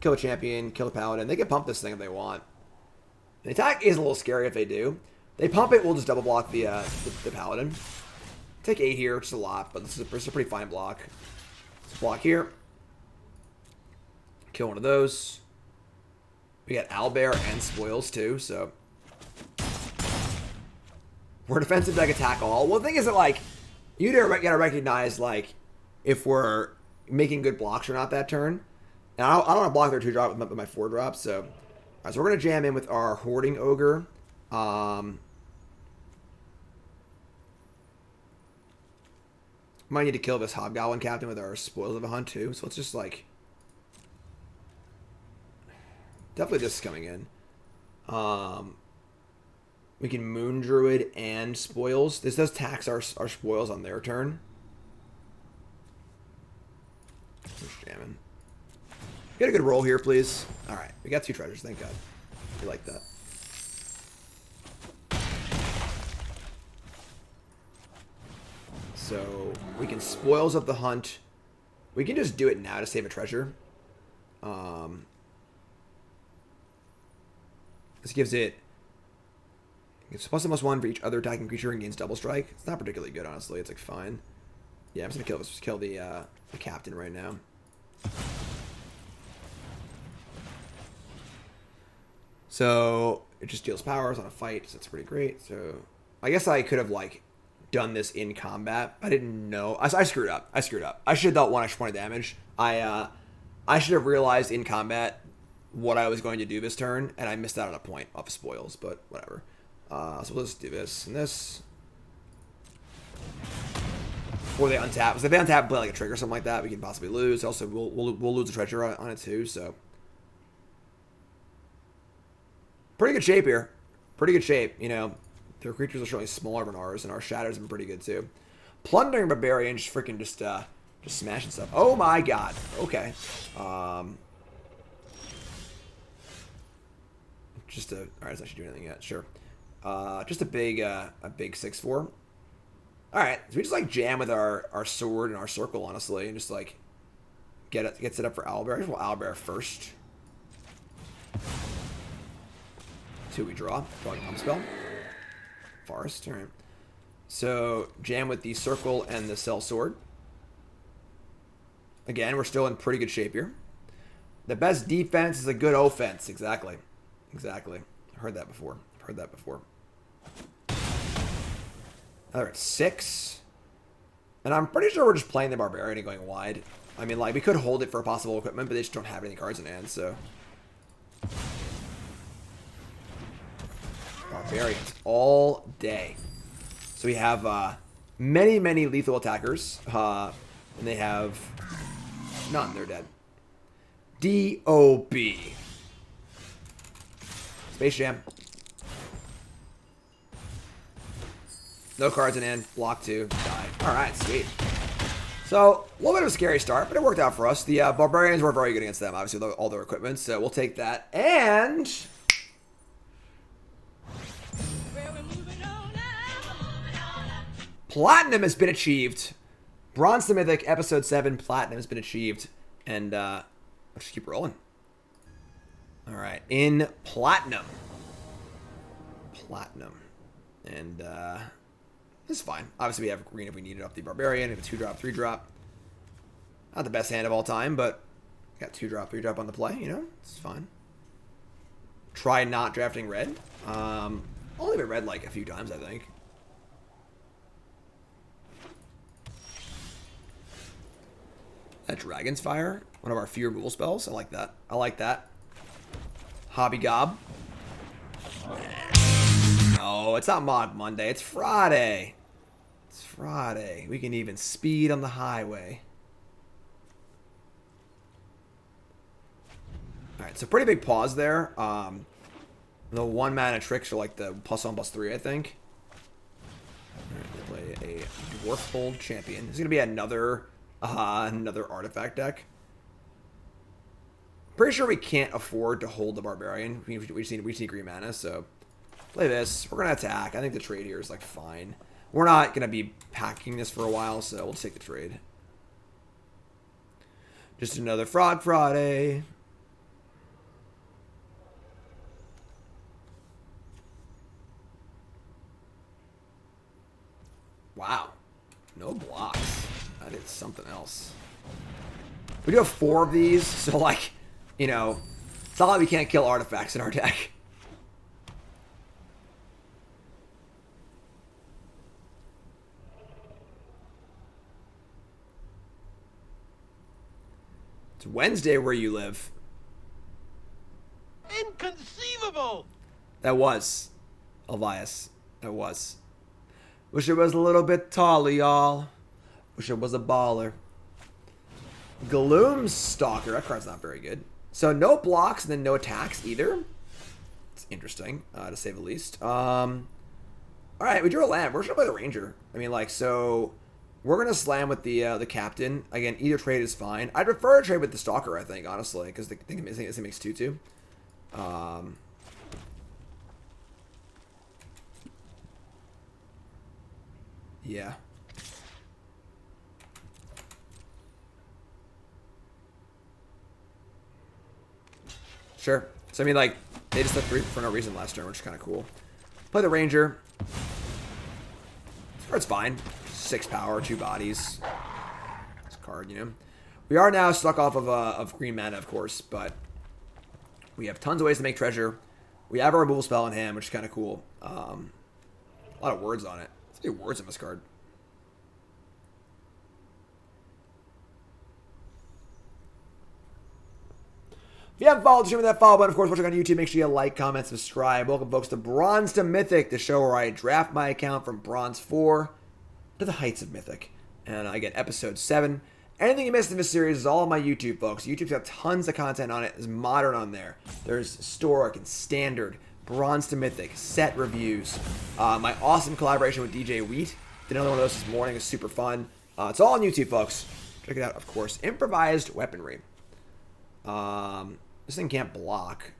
kill a champion, kill a paladin. They can pump this thing if they want. The attack is a little scary if they do. They pump it, we'll just double block the paladin. Take 8 here, which is a lot, but this is a pretty fine block. Let's block here. Kill one of those. We got Owlbear and Spoils too, so we're defensive deck attack all. Well, the thing is that, like, you gotta recognize, like, if we're making good blocks or not that turn. And I don't want to block their 2-drop with my 4-drop, so. Alright, so we're going to jam in with our Hoarding Ogre. Might need to kill this Hobgoblin Captain with our Spoils of a Hunt, too. So let's just, like, definitely this is coming in. We can Moon Druid and Spoils. This does tax our Spoils on their turn. Just jamming. Get a good roll here, please. Alright, we got 2 treasures, thank God. We like that. So, we can Spoils of the Hunt. We can just do it now to save a treasure. This gives it... It's +1/+1 for each other attacking creature and gains double strike. It's not particularly good, honestly. It's like fine. Yeah, I'm just gonna kill the captain right now. So it just deals powers on a fight, so it's pretty great. So I guess I could have like done this in combat. I didn't know. I screwed up. I screwed up. I should have dealt 1 extra point of damage. I should have realized in combat what I was going to do this turn, and I missed out on a point off of spoils, but whatever. So let's do this and this. Or they untap. So if they untap and play like a trigger or something like that, we can possibly lose. Also, we'll lose a treasure on it too, so. Pretty good shape here. Pretty good shape, you know. Their creatures are certainly smaller than ours, and our shatters have been pretty good too. Plundering Barbarian just freaking just smashing stuff. Oh my god. Okay. Alright, it's not actually doing anything yet. Sure. Just a big 6/4. Alright, so we just like jam with our sword and our circle, honestly, and just like get set up for Owlbear. I just want Owlbear first. See what we draw. Draw a pump spell. Forest, alright. So jam with the circle and the cell sword. Again, we're still in pretty good shape here. The best defense is a good offense. Exactly. Exactly. I've heard that before. Another at 6. And I'm pretty sure we're just playing the Barbarian and going wide. I mean, like, we could hold it for possible equipment, but they just don't have any cards in hand, so. Barbarians all day. So we have many, many lethal attackers. And they have none. They're dead. D.O.B. Space Jam. No cards in hand. Block 2. Die. Alright, sweet. So, a little bit of a scary start, but it worked out for us. The Barbarians were very good against them, obviously, with all their equipment. So, we'll take that. And Platinum has been achieved. Bronze to Mythic, Episode 7, Platinum has been achieved. And let's just keep rolling. Alright, in Platinum. And this is fine. Obviously, we have green if we need it off the Barbarian. We have a 2-drop, 3-drop. Not the best hand of all time, but got 2-drop, 3-drop on the play, you know? It's fine. Try not drafting red. Only been red like a few times, I think. That Dragon's Fire, one of our few removal spells. I like that. Hobby Gob. No, it's not Mod Monday. It's Friday. We can even speed on the highway. Alright, so pretty big pause there. The 1-mana tricks are like the +1/+3, I think. Alright, play a Dwarf Champion. This is going to be another artifact deck. Pretty sure we can't afford to hold the Barbarian. We just need green mana, so play this. We're going to attack. I think the trade here is like fine. We're not going to be packing this for a while, so we'll take the trade. Just another Frog Friday. Wow. No blocks. That is something else. We do have 4 of these, so like, you know, it's not like we can't kill artifacts in our deck. It's Wednesday where you live. Inconceivable! That was, Elias. That was. Wish it was a little bit taller, y'all. Wish it was a baller. Gloom Stalker. That card's not very good. So no blocks and then no attacks either. It's interesting, to say the least. Alright, we drew a land. We're just gonna play the Ranger. I mean, like, so we're gonna slam with the Captain. Again, either trade is fine. I'd prefer to trade with the Stalker, I think, honestly, because I think it makes 2/2. Yeah. Sure. So, I mean, like, they just left 3 for no reason last turn, which is kind of cool. Play the Ranger. This card's fine. 6 power, 2 bodies. This card, you know. We are now stuck off of green mana, of course, but we have tons of ways to make treasure. We have our removal spell in hand, which is kind of cool. A lot of words on it. There's many words on this card. If you haven't followed the stream with that follow button, of course, watching on YouTube, make sure you like, comment, subscribe. Welcome, folks, to Bronze to Mythic, the show where I draft my account from Bronze 4 to the heights of Mythic. And I get episode 7. Anything you missed in this series is all on my YouTube, folks. YouTube's got tons of content on it. There's modern on there. There's historic and standard, Bronze to Mythic, set reviews. My awesome collaboration with DJ Wheat. Did another one of those this morning. It's super fun. It's all on YouTube, folks. Check it out, of course. Improvised weaponry. This thing can't block.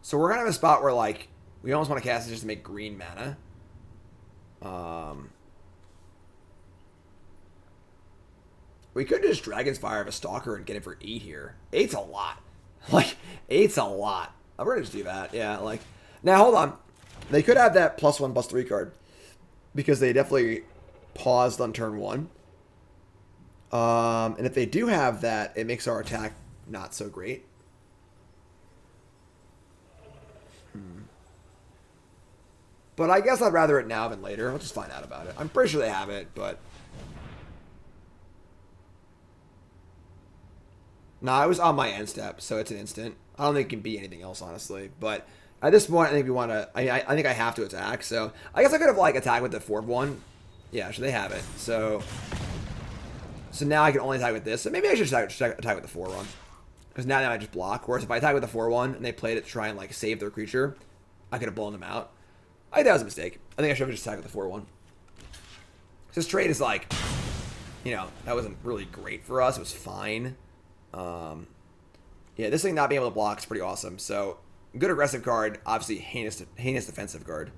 So we're kind of in a spot where, like, we almost want to cast it just to make green mana. We could just Dragon's Fire of a Stalker and get it for 8 here. 8's a lot. Like, 8's a lot. I'm going to just do that. Yeah, like... Now, hold on. They could have that +1/+3 card. Because they definitely paused on turn 1. And if they do have that, it makes our attack not so great. But I guess I'd rather it now than later. We'll just find out about it. I'm pretty sure they have it, but... Nah, it was on my end step, so it's an instant. I don't think it can be anything else, honestly. But at this point, I think we want to... I think I have to attack, so... I guess I could have, like, attacked with the 4/1. Yeah, so they have it. So now I can only attack with this. So maybe I should attack with the 4/1. Because now they might just block. Whereas if I attack with the 4/1 and they played it to try and, like, save their creature, I could have blown them out. I think that was a mistake. I think I should have just attacked with the 4/1. This trade is, like... You know, that wasn't really great for us. It was fine. Yeah, this thing not being able to block is pretty awesome. So, good aggressive card. Obviously, heinous defensive card.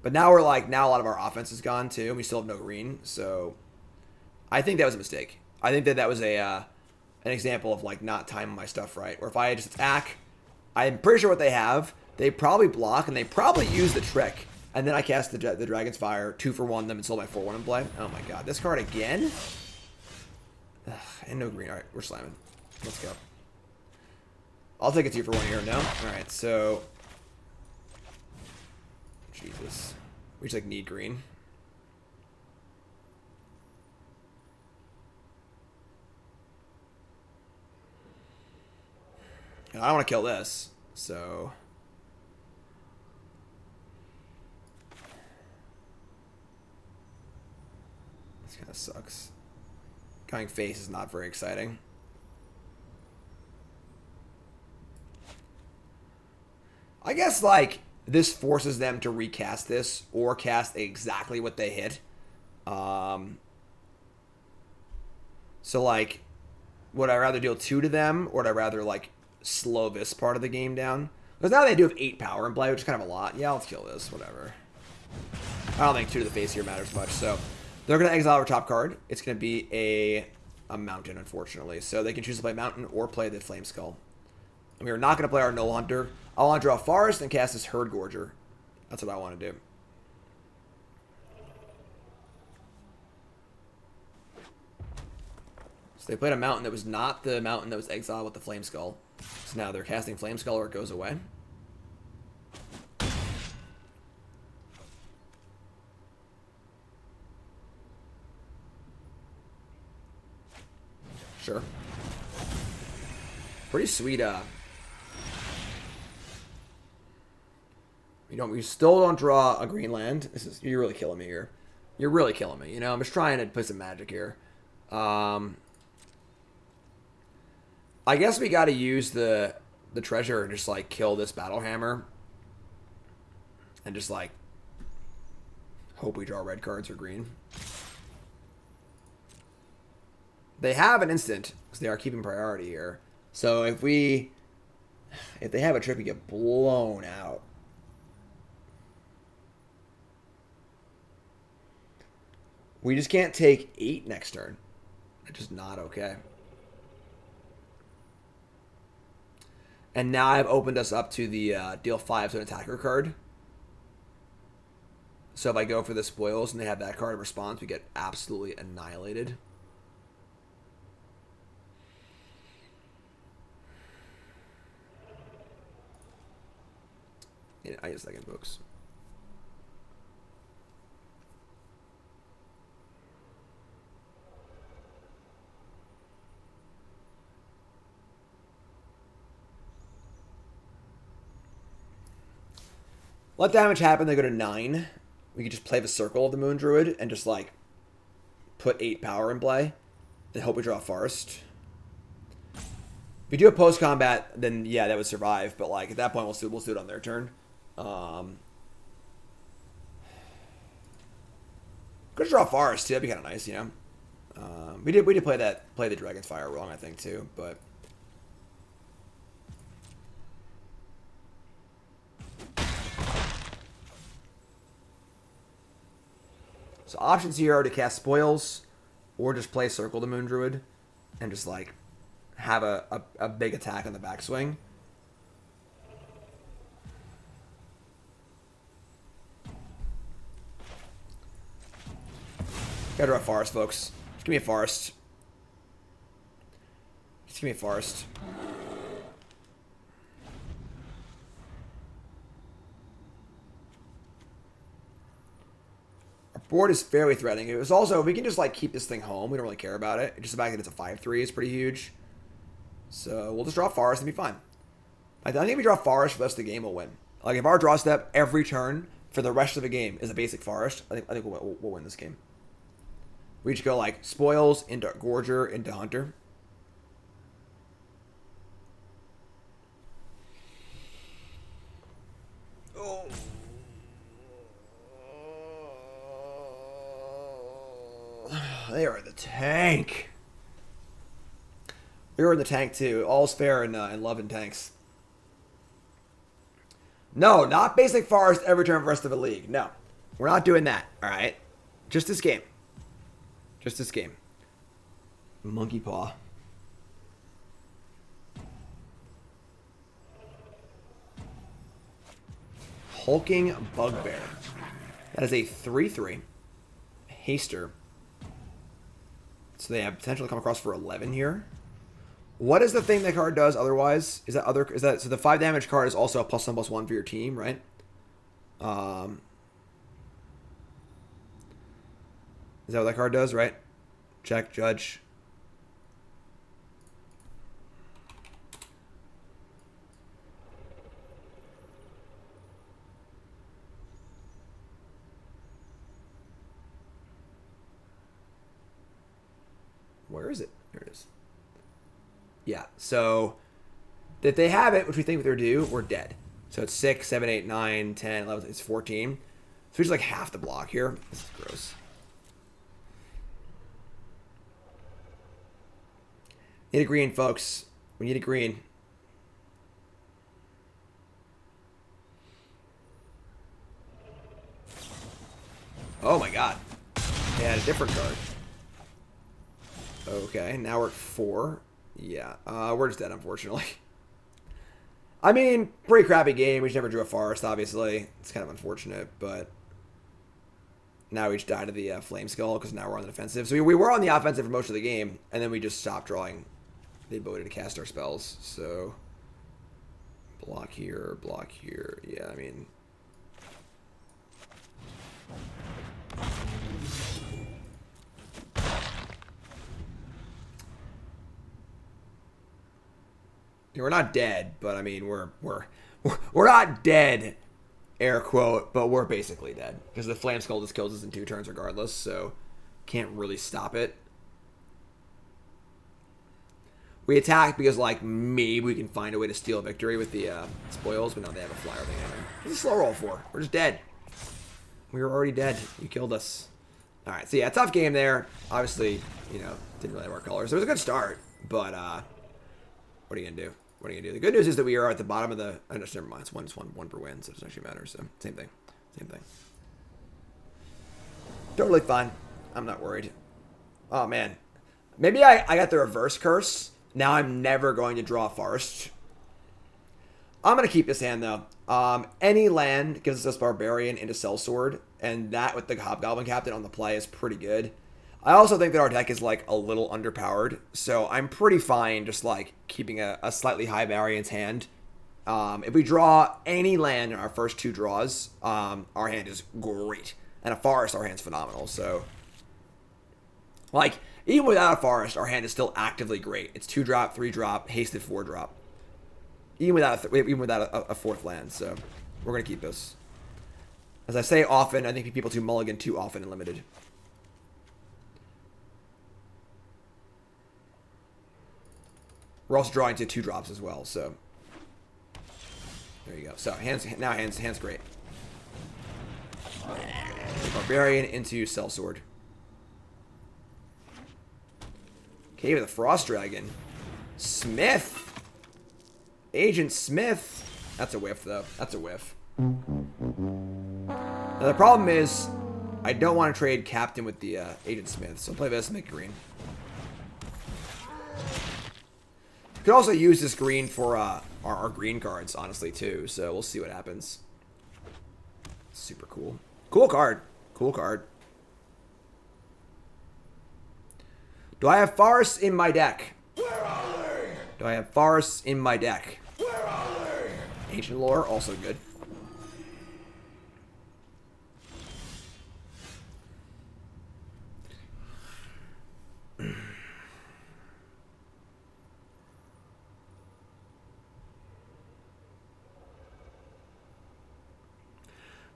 But now we're like, now a lot of our offense is gone too. We still have no green. So, I think that was a mistake. I think that was an example of like not timing my stuff right. Or if I just attack, I'm pretty sure what they have, they probably block and they probably use the trick. And then I cast the Dragon's Fire, 2/1 them and sold my 4/1 in play. Oh my god, this card again? Ugh, and no green. Alright, we're slamming. Let's go. I'll take a 2/1 here. No? Alright, so... Jesus. We just, like, need green. And I don't want to kill this, so... This kind of sucks. Going face is not very exciting. I guess, like, this forces them to recast this or cast exactly what they hit. So, like, would I rather deal 2 to them or would I rather, like, slow this part of the game down? Because now they do have 8 power in play, which is kind of a lot. Yeah, let's kill this. Whatever. I don't think 2 to the face here matters much, so... They're going to exile our top card. It's going to be a mountain, unfortunately. So they can choose to play mountain or play the Flame Skull. And we are not going to play our Null Hunter. I want to draw a forest and cast this Herd Gorger. That's what I want to do. So they played a mountain that was not the mountain that was exiled with the Flame Skull. So now they're casting Flame Skull or it goes away. Sure. Pretty sweet, we still don't draw a green land. You're really killing me here. You're really killing me. You know, I'm just trying to put some magic here. I guess we got to use the treasure and just, like, kill this Battle Hammer. And just, like, hope we draw red cards or green. They have an instant, because they are keeping priority here. So if they have a trick, we get blown out. We just can't take 8 next turn. It's just not okay. And now I've opened us up to the deal 5 to an attacker card. So if I go for the spoils and they have that card in response, we get absolutely annihilated. Yeah, I need second books. Let damage happen, they go to 9. We could just play the Circle of the Moon Druid and just, like, put 8 power in play and hope we draw Forest. If we do a post-combat, then, yeah, that would survive. But, like, at that point, we'll do it on their turn. Could draw Forest, too. That'd be kind of nice, you know? We did play the Dragon's Fire wrong, I think, too. But... So options here are to cast Spoils, or just play Circle the Moon Druid, and just like have a big attack on the backswing. Gotta draw a Forest, folks. Just give me a Forest. Just give me a Forest. Board is fairly threatening. It was also, we can just like keep this thing home. We don't really care about it. Just the fact that it's a 5/3 is pretty huge. So we'll just draw Forest and be fine. I think if we draw Forest for the rest of the game, we'll win. Like if our draw step every turn for the rest of the game is a basic Forest, I think we'll win this game. We just go like Spoils into Gorger into Hunter. Oh. They are the tank. We were in the tank too. All's fair in love and tanks. No, not basic Forest every turn for the rest of the league. No, we're not doing that. All right, just this game. Just this game. Monkey Paw. Hulking Bugbear. That is a 3/3. Haster. So they have potential to come across for 11 here. What is the thing that card does otherwise? Is that so the 5 damage card is also a +1/+1 for your team, right? Is that what that card does, right? Check, judge. Where is it? There it is. Yeah, so if they have it, which we think they're due, we're dead. So it's 6, 7, 8, 9, 10, 11, it's 14. So we just like half the block here. This is gross. Need a green, folks. We need a green. Oh my god. They had a different card. Okay, now we're at 4. Yeah, we're just dead, unfortunately. I mean, pretty crappy game. We just never drew a Forest, obviously. It's kind of unfortunate, but now we just died to the Flame Skull because now we're on the defensive. So we were on the offensive for most of the game, and then we just stopped drawing the ability to cast our spells. So block here, block here. Yeah, I mean... We're not dead, but I mean we're not dead, air quote, but we're basically dead because the Flame Skull just kills us in 2 turns regardless, so can't really stop it. We attack because like maybe we can find a way to steal a victory with the spoils, but no, they have a flyer thing. What's a slow roll for? We're just dead. We were already dead. You killed us. All right, so yeah, tough game there. Obviously, you know, didn't really have our colors. It was a good start, but what are you gonna do? What are you gonna do? The good news is that we are at the bottom of the. Oh, no, never mind. It's one per win, so it doesn't actually matter. So same thing, same thing. Totally fine. I'm not worried. Oh man, maybe I got the reverse curse. Now I'm never going to draw Forest. I'm gonna keep this hand though. Any land gives us Barbarian into Sellsword, and that with the Hobgoblin Captain on the play is pretty good. I also think that our deck is like a little underpowered, so I'm pretty fine just like keeping a slightly high variance hand If we draw any land in our first 2 draws, our hand is great. And a forest, our hand's phenomenal. So, like, even without a forest, our hand is still actively great. It's 2-drop, 3-drop, hasted 4-drop. Even without a 4th land. So, we're going to keep this. As I say often, I think people do mulligan too often in limited. We're also drawing to 2-drops as well, so there you go. So hands great. Barbarian into Sellsword. Cave of the Frost Dragon. Smith. Agent Smith. That's a whiff, though. That's a whiff. Now, the problem is, I don't want to trade Captain with the Agent Smith, so I'll play this and make green. Could also use this green for our green cards, honestly, too. So we'll see what happens. Super cool. Cool card. Cool card. Do I have forests in my deck? Where are they? Do I have forests in my deck? Where are they? Ancient Lore, also good.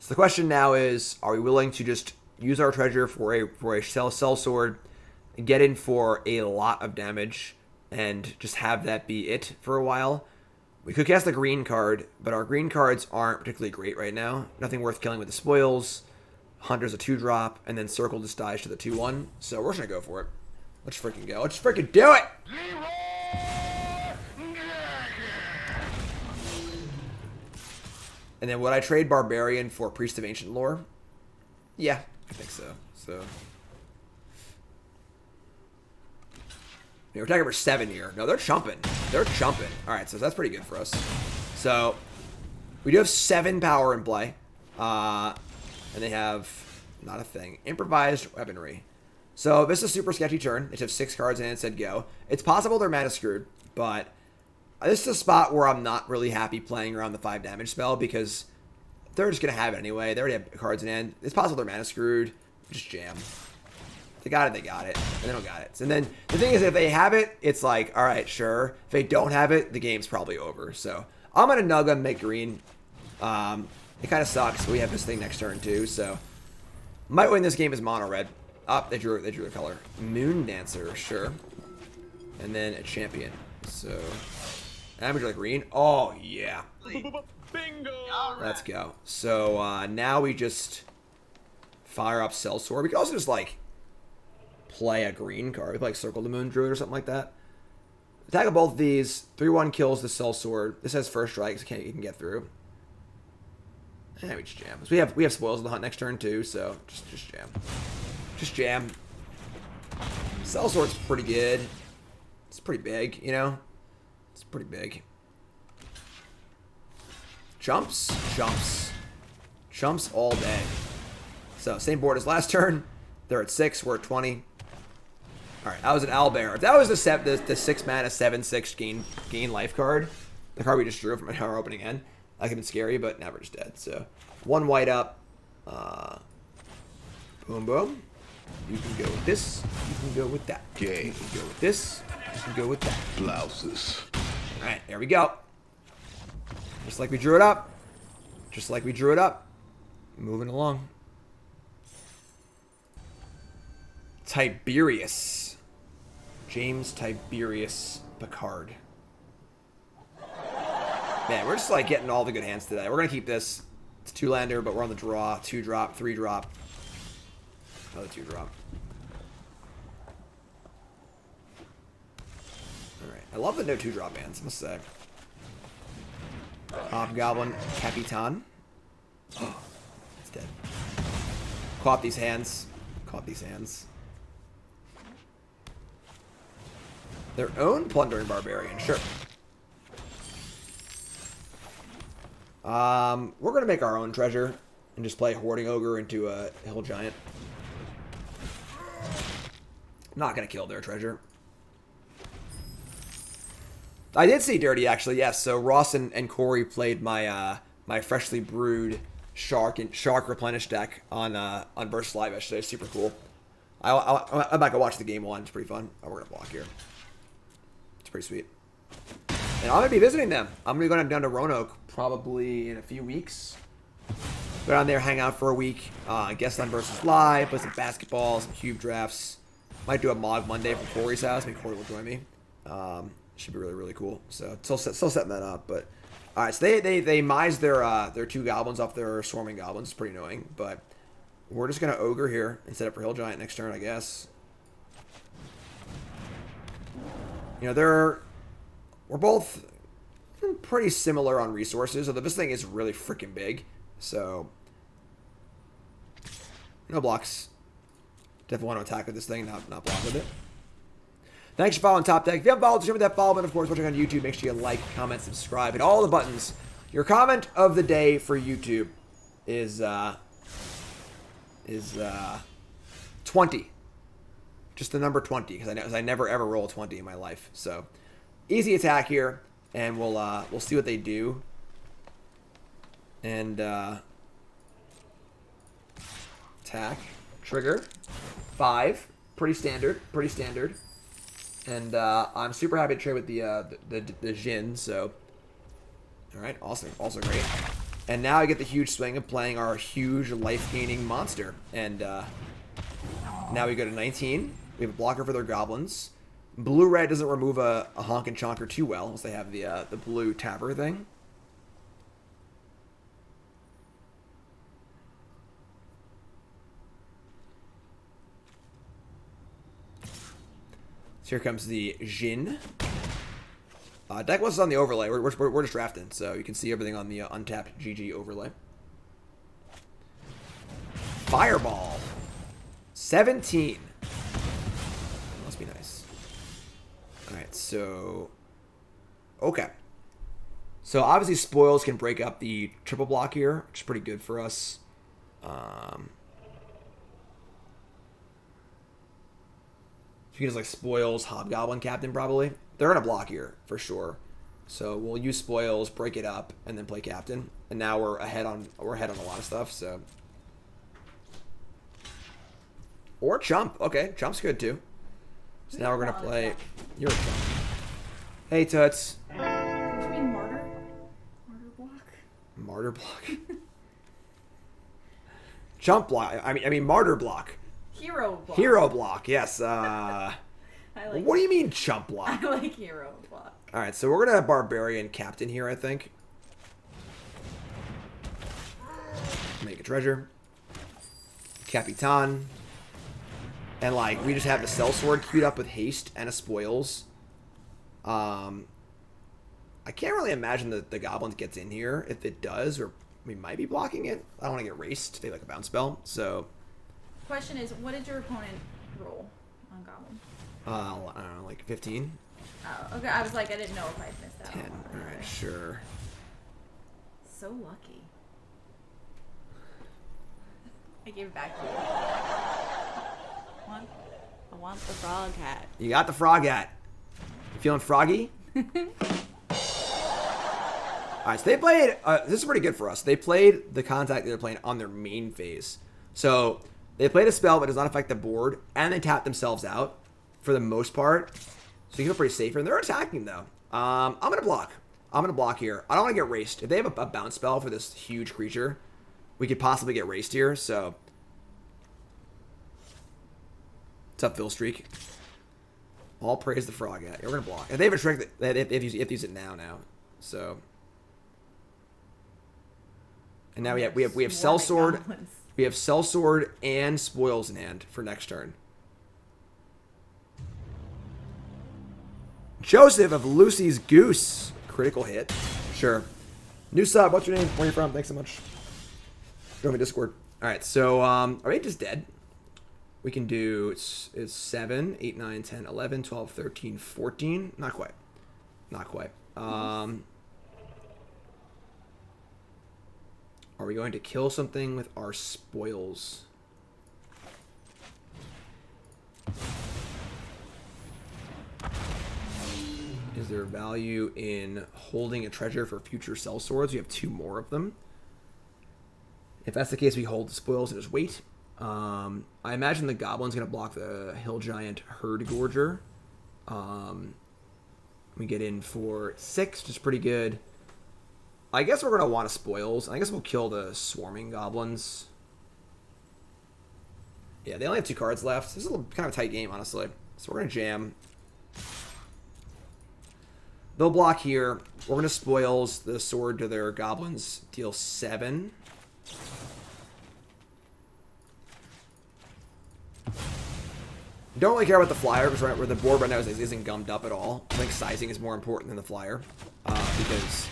So the question now is, are we willing to just use our treasure for a cell sword, and get in for a lot of damage, and just have that be it for a while? We could cast a green card, but our green cards aren't particularly great right now. Nothing worth killing with the spoils. Hunter's a 2-drop, and then Circle just dies to the 2/1. So we're just gonna go for it. Let's freaking go. Let's freaking do it! And then would I trade Barbarian for Priest of Ancient Lore? Yeah, I think so. So we're talking for 7 here. No, they're chumping. They're chumping. All right, so that's pretty good for us. So we do have 7 power in play. And they have, not a thing, improvised weaponry. So this is a super sketchy turn. They have 6 cards and it said go. It's possible they're mana screwed, but this is a spot where I'm not really happy playing around the 5 damage spell because they're just going to have it anyway. They already have cards in hand. It's possible they're mana screwed. Just jam. They got it, they got it. And they don't got it. And then the thing is, if they have it, it's like, all right, sure. If they don't have it, the game's probably over. So I'm going to nug them, make green. It kind of sucks. We have this thing next turn too. So might win this game as mono red. Oh, they drew a color. Moon Dancer, sure. And then a champion. So damage like green. Oh, yeah. Bingo! Let's go. So now we just fire up Sellsword. We could also just like play a green card. We play like Circle the Moon Druid or something like that. Attack of both of these. 3/1 kills the Sellsword. This has first strike, so you can get through. And we just jam. So we have spoils of the hunt next turn too, so just jam. Just jam. Sellsword's pretty good. It's pretty big, you know? It's pretty big. Jumps. Jumps all day. So, same board as last turn. They're at 6. We're at 20. Alright, that was an Owlbear. If that was the 6 mana, 7/6 gain life card, the card we just drew from our opening end, that could have been scary, but now we're just dead. So, 1 white up. Boom, boom. You can go with this. You can go with that. Gay. You can go with this. You can go with that. Blouses. Alright, there we go. Just like we drew it up. Just like we drew it up. Moving along. Tiberius. James Tiberius Picard. Man, we're just like getting all the good hands today. We're going to keep this. It's 2-lander, but we're on the draw. 2-drop, 3-drop. Another 2-drop. Alright, I love the no 2-drop hands, I must say. Hobgoblin Capitan. Oh, it's dead. Caught these hands. Caught these hands. Their own Plundering Barbarian, sure. We're gonna make our own treasure and just play Hoarding Ogre into a Hill Giant. Not gonna kill their treasure. I did see Dirty, actually, yes. So Ross and Corey played my my freshly brewed Shark Replenish deck on Burst Live yesterday. Super cool. I'm back to watch the game one. It's pretty fun. Oh, we're going to block here. It's pretty sweet. And I'm going to be visiting them. I'm going to be going down to Roanoke probably in a few weeks. Go down there, hang out for a week. Guest on Versus Live, play some basketball, some cube drafts. Might do a Mog Monday from Corey's house. Maybe Corey will join me. Should be really, really cool. So still setting that up. But all right, so they mised their 2 goblins off their swarming goblins. It's pretty annoying. But we're just going to ogre here and set up for Hill Giant next turn, I guess. You know, we're both pretty similar on resources, although this thing is really freaking big. So, no blocks. Definitely want to attack with this thing, not block with it. Thanks for following Top Deck. If you haven't followed, share that follow button. Of course, watching on YouTube, make sure you like, comment, subscribe, and all the buttons. Your comment of the day for YouTube is 20. Just the number 20, because I never ever roll 20 in my life. So, easy attack here, and we'll see what they do. And attack, trigger, 5, pretty standard. And I'm super happy to trade with the Jin. So, all right, awesome, also great. And now I get the huge swing of playing our huge life-gaining monster. And now we go to 19. We have a blocker for their goblins. Blue-red doesn't remove a honk and chonker too well, unless they have the blue tapper thing. So here comes the Jin. Deck list is on the overlay. We're just drafting, so you can see everything on the untapped GG overlay. Fireball. 17. Must be nice. Alright, so... Okay. So obviously spoils can break up the triple block here, which is pretty good for us. You can just like spoils, Hobgoblin Captain probably. They're gonna block here for sure. So we'll use spoils, break it up, and then play Captain. And now we're ahead on a lot of stuff. So or Chump. Okay, Chump's good too. So now we're gonna play. You're a Chump. Hey Toots. What do you mean martyr? Martyr block. Martyr block. Chump block. I mean martyr block. Hero block. Hero block, yes. I like what do you mean chump block? I like hero block. Alright, so we're going to have Barbarian Captain here, I think. Make a treasure. Capitan. And, like, we just have the Sellsword queued up with haste and a spoils. I can't really imagine that the Goblins gets in here. If it does, or we might be blocking it. I don't want to get raced. They like a bounce spell, so... Question is, what did your opponent roll on Goblin? I don't know, like 15? Oh, okay. I was like, I didn't know if I'd missed that. 10. Alright, sure. So lucky. I gave it back to you. I want the frog hat. You got the frog hat. You feeling froggy? Alright, so they played... this is pretty good for us. They played the contact they're playing on their main phase. So... They played a spell, but it does not affect the board, and they tap themselves out for the most part. So you feel pretty safe here. And they're attacking, though. I'm going to block. I'm going to block here. I don't want to get raced. If they have a bounce spell for this huge creature, we could possibly get raced here. So, what's up, Phil Streak? All praise the frog. Yeah, we're going to block. If they have a trick, that if you use it now. So, and now we have Sellsword. We have Sellsword and Spoils in hand for next turn. Joseph of Lucy's Goose. Critical hit. Sure. New sub. What's your name? Where are you from? Thanks so much. Join me Discord. Alright, so are we just dead? We can do it's 7, 8, 9, 10, 11, 12, 13, 14. Not quite. Not quite. Are we going to kill something with our spoils? Is there value in holding a treasure for future cell swords? We have 2 more of them. If that's the case, we hold the spoils and just wait. I imagine the goblin's going to block the hill giant herd gorger. We get in for 6, which is pretty good. I guess we're going to want to spoils. I guess we'll kill the swarming goblins. Yeah, they only have 2 cards left. This is kind of a tight game, honestly. So we're going to jam. They'll block here. We're going to spoils the sword to their goblins. Deal 7. Don't really care about the flyer because where the board right now isn't gummed up at all. I think sizing is more important than the flyer because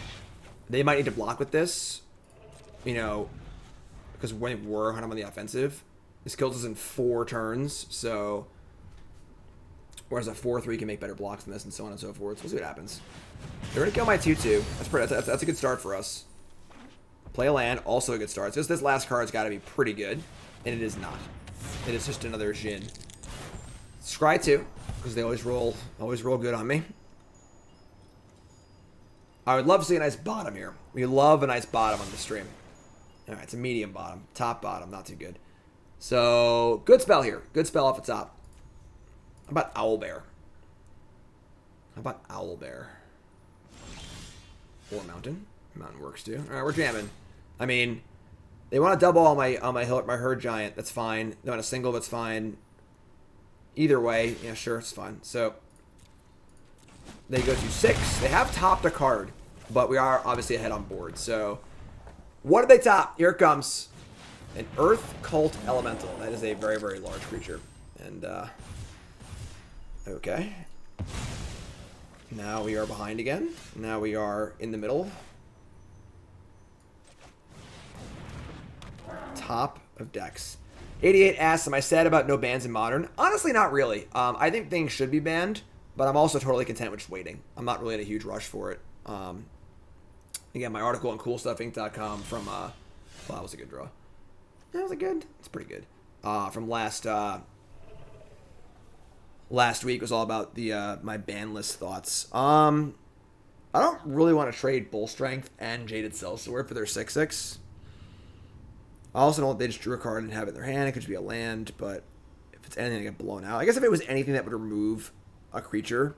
they might need to block with this, you know, because when we're kind of on the offensive, this kills us in 4 turns, so whereas a 4/3 can make better blocks than this and so on and so forth. So we'll see what happens. They're going to kill my 2/2. That's a good start for us. Play a land, also a good start. So this last card's got to be pretty good, and it is not. It is just another Jin. Scry 2, because they always roll good on me. I would love to see a nice bottom here. We love a nice bottom on the stream. Alright, it's a medium bottom. Top bottom, not too good. So, good spell here. Good spell off the top. How about Owlbear? Or Mountain. Mountain works too. Alright, we're jamming. I mean, they want to double on my herd giant. That's fine. They want a single, that's fine. Either way, yeah, sure, it's fine. So, they go to 6. They have topped a card, but we are obviously ahead on board. So, what did they top? Here it comes. An Earth Cult Elemental. That is a very, very large creature. And, okay. Now we are behind again. Now we are in the middle. Top of decks. 88 asks, am I sad about no bans in Modern? Honestly, not really. I think things should be banned, but I'm also totally content with just waiting. I'm not really in a huge rush for it. Again, my article on CoolStuffInc.com from, well, that was a good draw. That was a good? It's pretty good. From last week was all about the my ban list thoughts. I don't really want to trade Bull Strength and Jaded Sellsword for their 6/6. I also don't want they just drew a card and have it in their hand. It could just be a land, but if it's anything, I get blown out. I guess if it was anything that would remove a creature,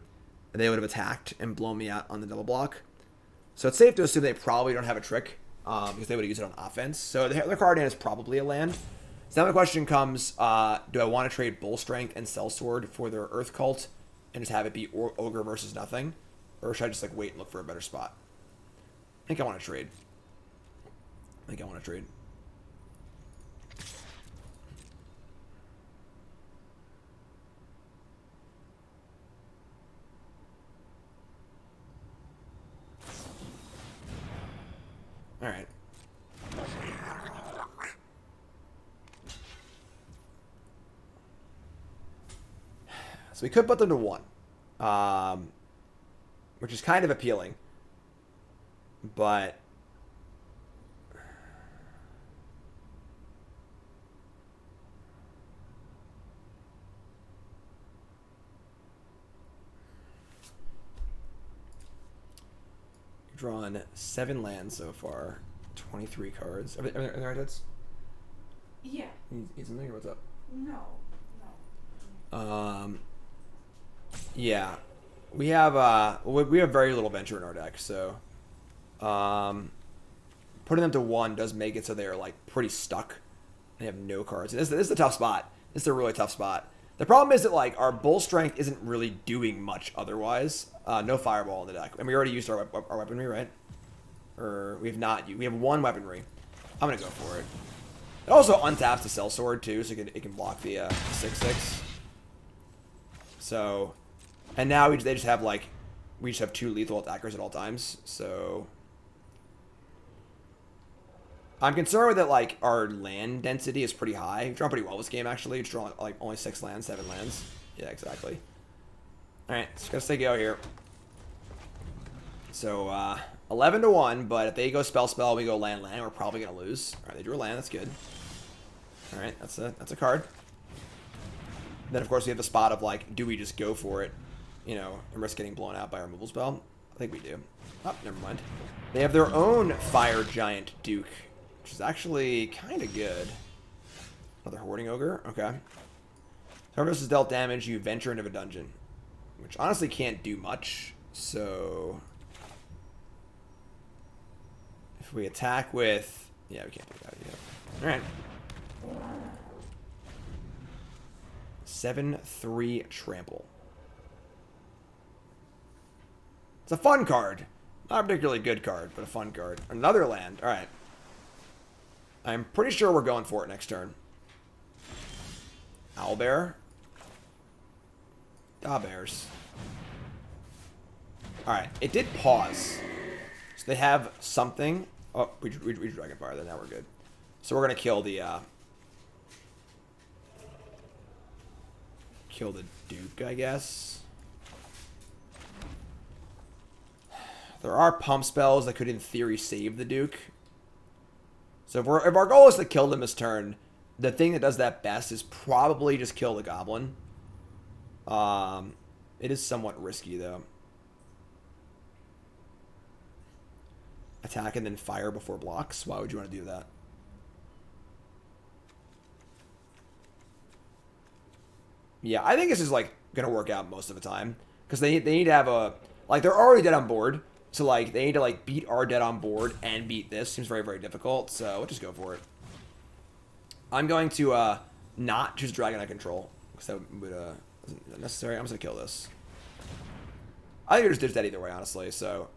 they would have attacked and blown me out on the double block. So it's safe to assume they probably don't have a trick because they would have used it on offense. So their card hand is probably a land. So now the question comes, do I want to trade Bull Strength and Sellsword for their Earth Cult and just have it be Ogre versus nothing? Or should I just like wait and look for a better spot? I think I want to trade. All right. So we could put them to 1, which is kind of appealing, but drawn 7 lands so far, 23 cards. Are there right hits? Yeah. Need something or what's up? No. Yeah, we have very little venture in our deck, so putting them to 1 does make it so they are like pretty stuck. They have no cards. This is a tough spot. This is a really tough spot. The problem is that like our Bull Strength isn't really doing much otherwise. No Fireball in the deck, and we already used our weaponry, right? Or we have not. We have 1 weaponry. I'm gonna go for it. It also untaps the Sellsword too, so it can block the 6/6. So, and now they just have like, we just have 2 lethal attackers at all times. So, I'm concerned with that like our land density is pretty high. We draw pretty well this game actually. We draw like only 6 lands, 7 lands. Yeah, exactly. All right, just gotta stay go here. So 11 to 1, but if they go spell, we go land, we're probably gonna lose. All right, they drew a land. That's good. All right, that's a card. Then of course we have the spot of like, do we just go for it? you know, and risk getting blown out by our removal spell? I think we do. Oh, never mind. They have their own Fire Giant Duke, which is actually kind of good. Another Hoarding Ogre. Okay. Harvest is dealt damage, you venture into a dungeon. Which honestly can't do much. So... if we attack with... yeah, we can't do that yet. Alright. 7-3 Trample. It's a fun card. Not a particularly good card, but a fun card. Another land. Alright. I'm pretty sure we're going for it next turn. Owlbear. Bears. Alright, it did pause. So they have something. Oh, we Dragonfire then, now we're good. So we're gonna kill the Duke, I guess. There are pump spells that could in theory save the Duke. So if our goal is to kill them this turn, the thing that does that best is probably just kill the Goblin. It is somewhat risky, though. Attack and then fire before blocks. Why would you want to do that? Yeah, I think this is, like, going to work out most of the time. Because they need to have a... like, they're already dead on board. So, like, they need to, like, beat our dead on board and beat this. Seems very, very difficult. So, we'll just go for it. I'm going to, not choose Dragon Eye Control. Because that would, isn't necessary. I'm just going to kill this. I think we're just dead either way, honestly. So,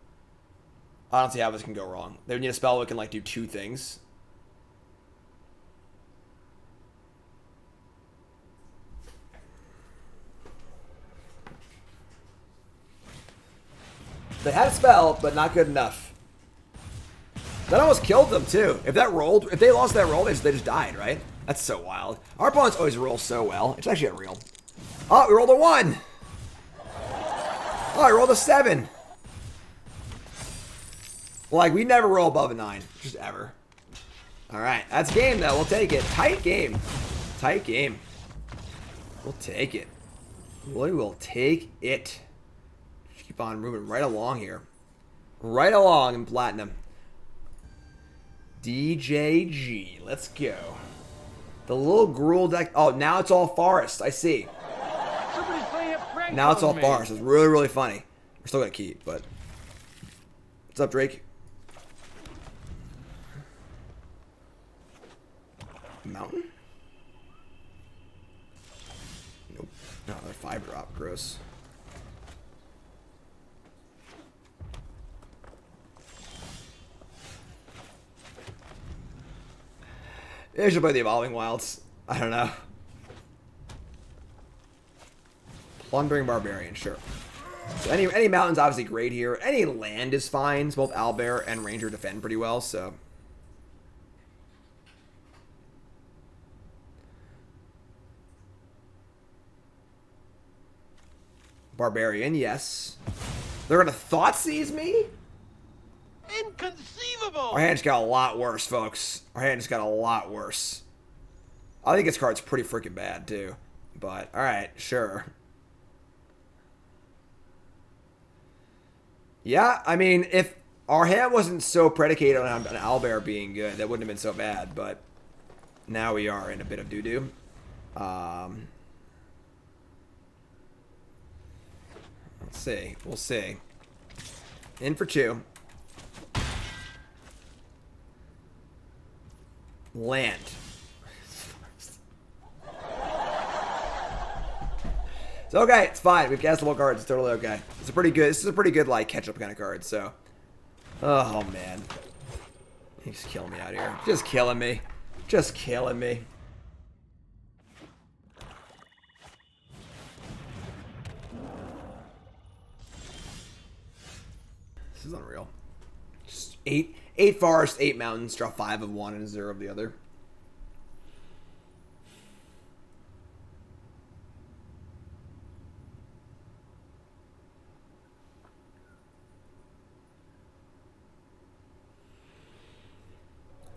I don't see how this can go wrong. They would need a spell that can, like, do two things. They had a spell, but not good enough. That almost killed them, too. If that rolled, if they lost that roll, they just died, right? That's so wild. Our opponents always roll so well. It's actually unreal. Oh, we rolled a 1. Oh, I rolled a 7. Like, we never roll above a 9. Just ever. Alright, that's game, though. We'll take it. Tight game. Tight game. We'll take it. We will take it. Keep on moving right along here. Right along in Platinum. DJG. Let's go. The little Gruul deck. Oh, now it's all Forest. I see. Now it's all Forest. It's really, really funny. We're still going to keep, but... what's up, Drake? Mountain? Nope. No, they're 5-drop. Gross. They should play the Evolving Wilds. I don't know. Plundering Barbarian, sure. So any mountain's obviously great here. Any land is fine. So both Owlbear and Ranger defend pretty well, so... Barbarian, yes. They're gonna Thoughtseize me? Inconceivable! Our hand just got a lot worse, folks. Our hand just got a lot worse. I think this card's pretty freaking bad, too. But, alright, sure. Yeah, I mean, if our hand wasn't so predicated on an Owlbear being good, that wouldn't have been so bad, but now we are in a bit of doo-doo. Let's see. We'll see. In for 2. Land. It's okay. It's fine. We've cast all cards. It's totally okay. It's a pretty good. This is a pretty good like catch-up kind of card. So, oh man, he's killing me out here. Just killing me. Just killing me. This is unreal. Just 8 forests, 8 mountains, draw 5 of one and 0 of the other.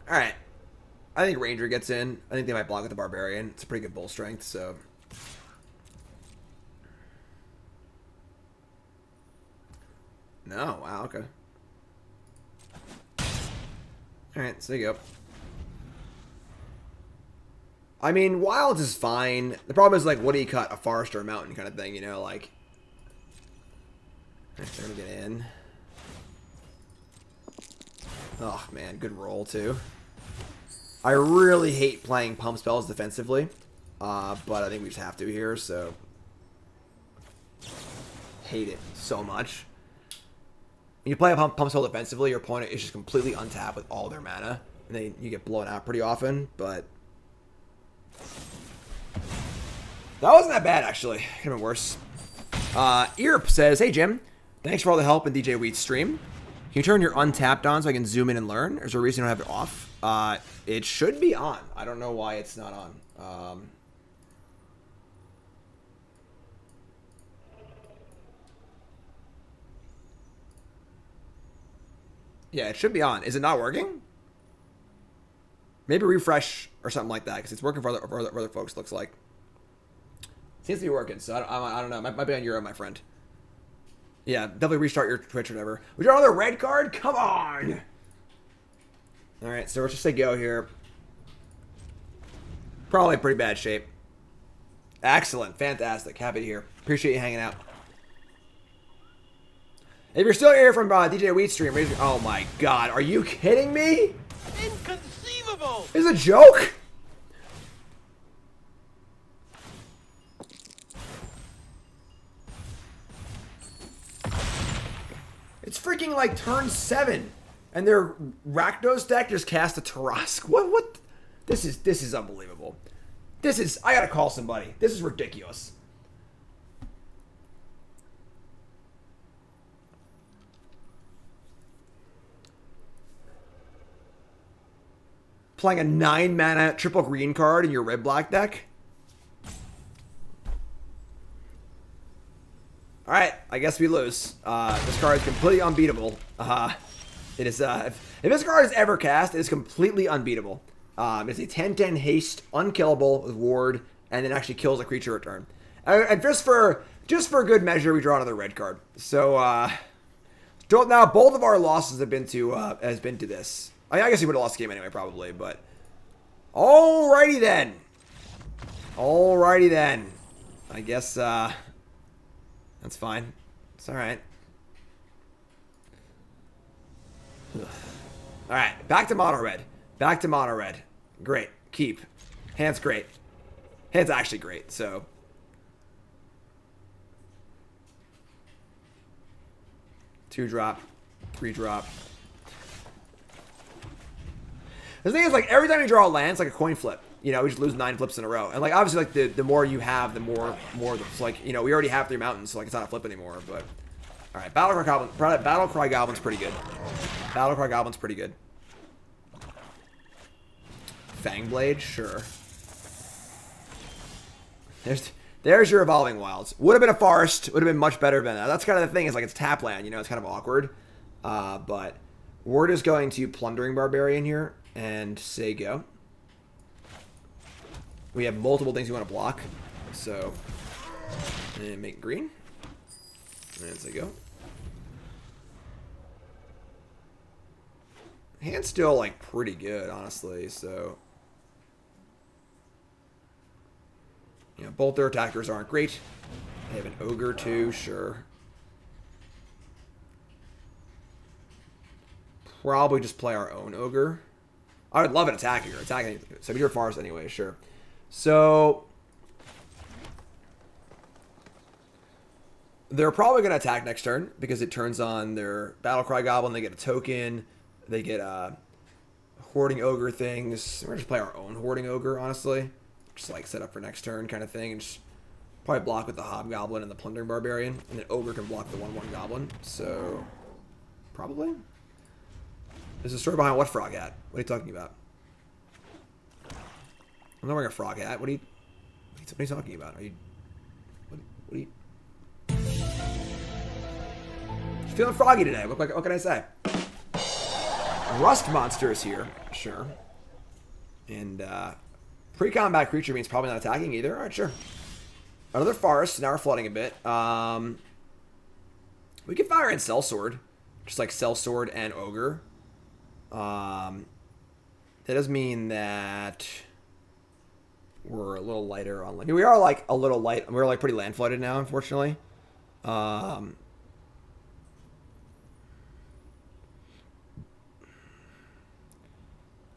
Alright. I think Ranger gets in. I think they might block with the Barbarian. It's a pretty good bull strength, so... No, wow, okay. Alright, so there you go. I mean, wilds is fine. The problem is, like, what do you cut? A forest or a mountain kind of thing, you know, like... They're gonna get in. Oh, man, good roll, too. I really hate playing pump spells defensively, but I think we just have to here, so... Hate it so much. When you play a pump spell defensively, your opponent is just completely untapped with all their mana, and then you get blown out pretty often, but... That wasn't that bad, actually. Could have been worse. Earp says, hey, Jim. Thanks for all the help in DJ Wheat's stream. Can you turn your untapped on so I can zoom in and learn? Or is there a reason you don't have it off? It should be on. I don't know why it's not on. Yeah, it should be on. Is it not working? Maybe refresh or something like that, because it's working for other folks, looks like. Seems to be working, so I don't know. Might be on Euro, my friend. Yeah, definitely restart your Twitch or whatever. We draw another red card? Come on! Alright, so let's just say go here. Probably pretty bad shape. Excellent. Fantastic. Happy to hear. Appreciate you hanging out. If you're still here from DJ Wheat stream, raise your... Oh my god, are you kidding me? Inconceivable! Is it a joke? It's freaking like turn 7, and their Rakdos deck just cast a Tarask. What? This is unbelievable. I gotta call somebody. This is ridiculous. Playing a 9-mana triple green card in your red-black deck? Alright, I guess we lose. This card is completely unbeatable. It is, if this card is ever cast, it is completely unbeatable. It's a 10/10 haste, unkillable with ward, and then actually kills a creature return. And just for good measure, we draw another red card. So, now both of our losses have been to this. I guess he would have lost the game anyway, probably, but... Alrighty then. Alrighty then. I guess, that's fine. It's alright. Alright, back to mono red. Back to mono red. Great. Keep. Hand's great. Hand's actually great, so... Two drop. 3 drop. The thing is, like, every time you draw a land, it's like a coin flip. You know, we just lose 9 flips in a row. And, like, obviously, like, the more you have, the more it's like, you know, we already have 3 mountains, so, like, it's not a flip anymore, but... Alright, Battlecry Goblin's pretty good. Battlecry Goblin's pretty good. Fangblade? Sure. There's your Evolving Wilds. Would have been a forest. Would have been much better than that. That's kind of the thing, is, like, it's tap land, you know, it's kind of awkward. But we're just going to Plundering Barbarian here. And say go. We have multiple things we want to block. So, and make green. And say go. Hand's still, like, pretty good, honestly, so... You know, both their attackers aren't great. They have an ogre, too, sure. Probably just play our own ogre. I would love an attacking or attacking. So we do a forest anyway, sure. So they're probably going to attack next turn because it turns on their Battlecry Goblin. They get a token. They get hoarding ogre things. We're going to play our own hoarding ogre, honestly. Just like set up for next turn kind of thing. And just probably block with the Hobgoblin and the Plundering Barbarian. And then ogre can block the 1/1 Goblin. So probably. There's a story behind what frog hat? What are you talking about? I'm not wearing a frog hat. What are you talking about? Are you... What are you... Feeling froggy today. What can I say? Rust Monster is here. Sure. And, pre-combat creature means probably not attacking either. Alright, sure. Another forest. Now we're flooding a bit. We could fire in Sellsword. Just like Sellsword and Ogre. That does mean that we're a little lighter on land. We are like a little light. We're like pretty land flooded now, unfortunately.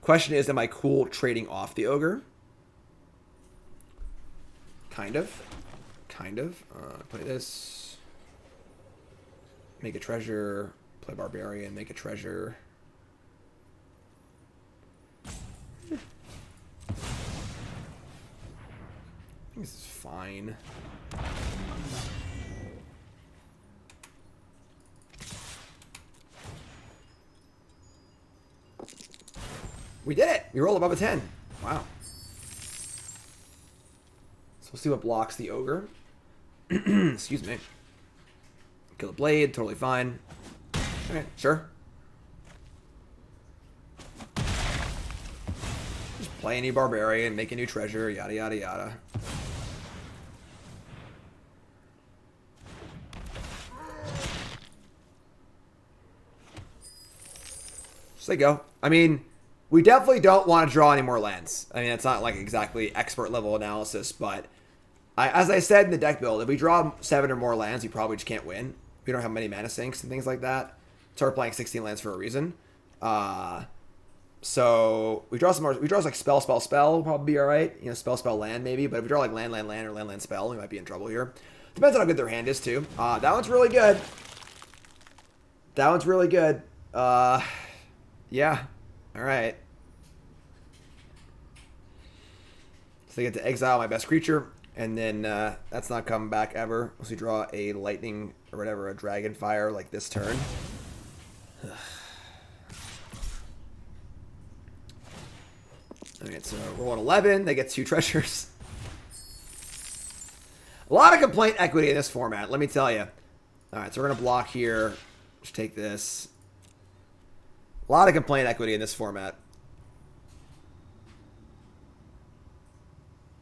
Question is, am I cool trading off the Ogre? Kind of. Play this. Make a treasure. Play Barbarian. Make a treasure. I think this is fine. We did it! We rolled above a 10. Wow. So we'll see what blocks the Ogre. Excuse me. Kill a blade, totally fine. Alright, sure. Just play a new Barbarian, make a new treasure, yada yada yada. Just let go. I mean, we definitely don't want to draw any more lands. I mean, it's not like exactly expert level analysis, but as I said in the deck build, if we draw 7 or more lands, you probably just can't win. We don't have many mana sinks and things like that. Start playing 16 lands for a reason. So we draw some more. We draw like spell, will probably be all right. You know, spell, land maybe. But if we draw like land, or land, spell, we might be in trouble here. Depends on how good their hand is too. That one's really good. Yeah. All right. So I get to exile my best creature, and then that's not coming back ever. Unless we draw a lightning or whatever, a dragon fire like this turn. Alright, so roll an 11. They get 2 treasures. A lot of complaint equity in this format, let me tell you. Alright, so we're going to block here. Just take this. A lot of complaint equity in this format.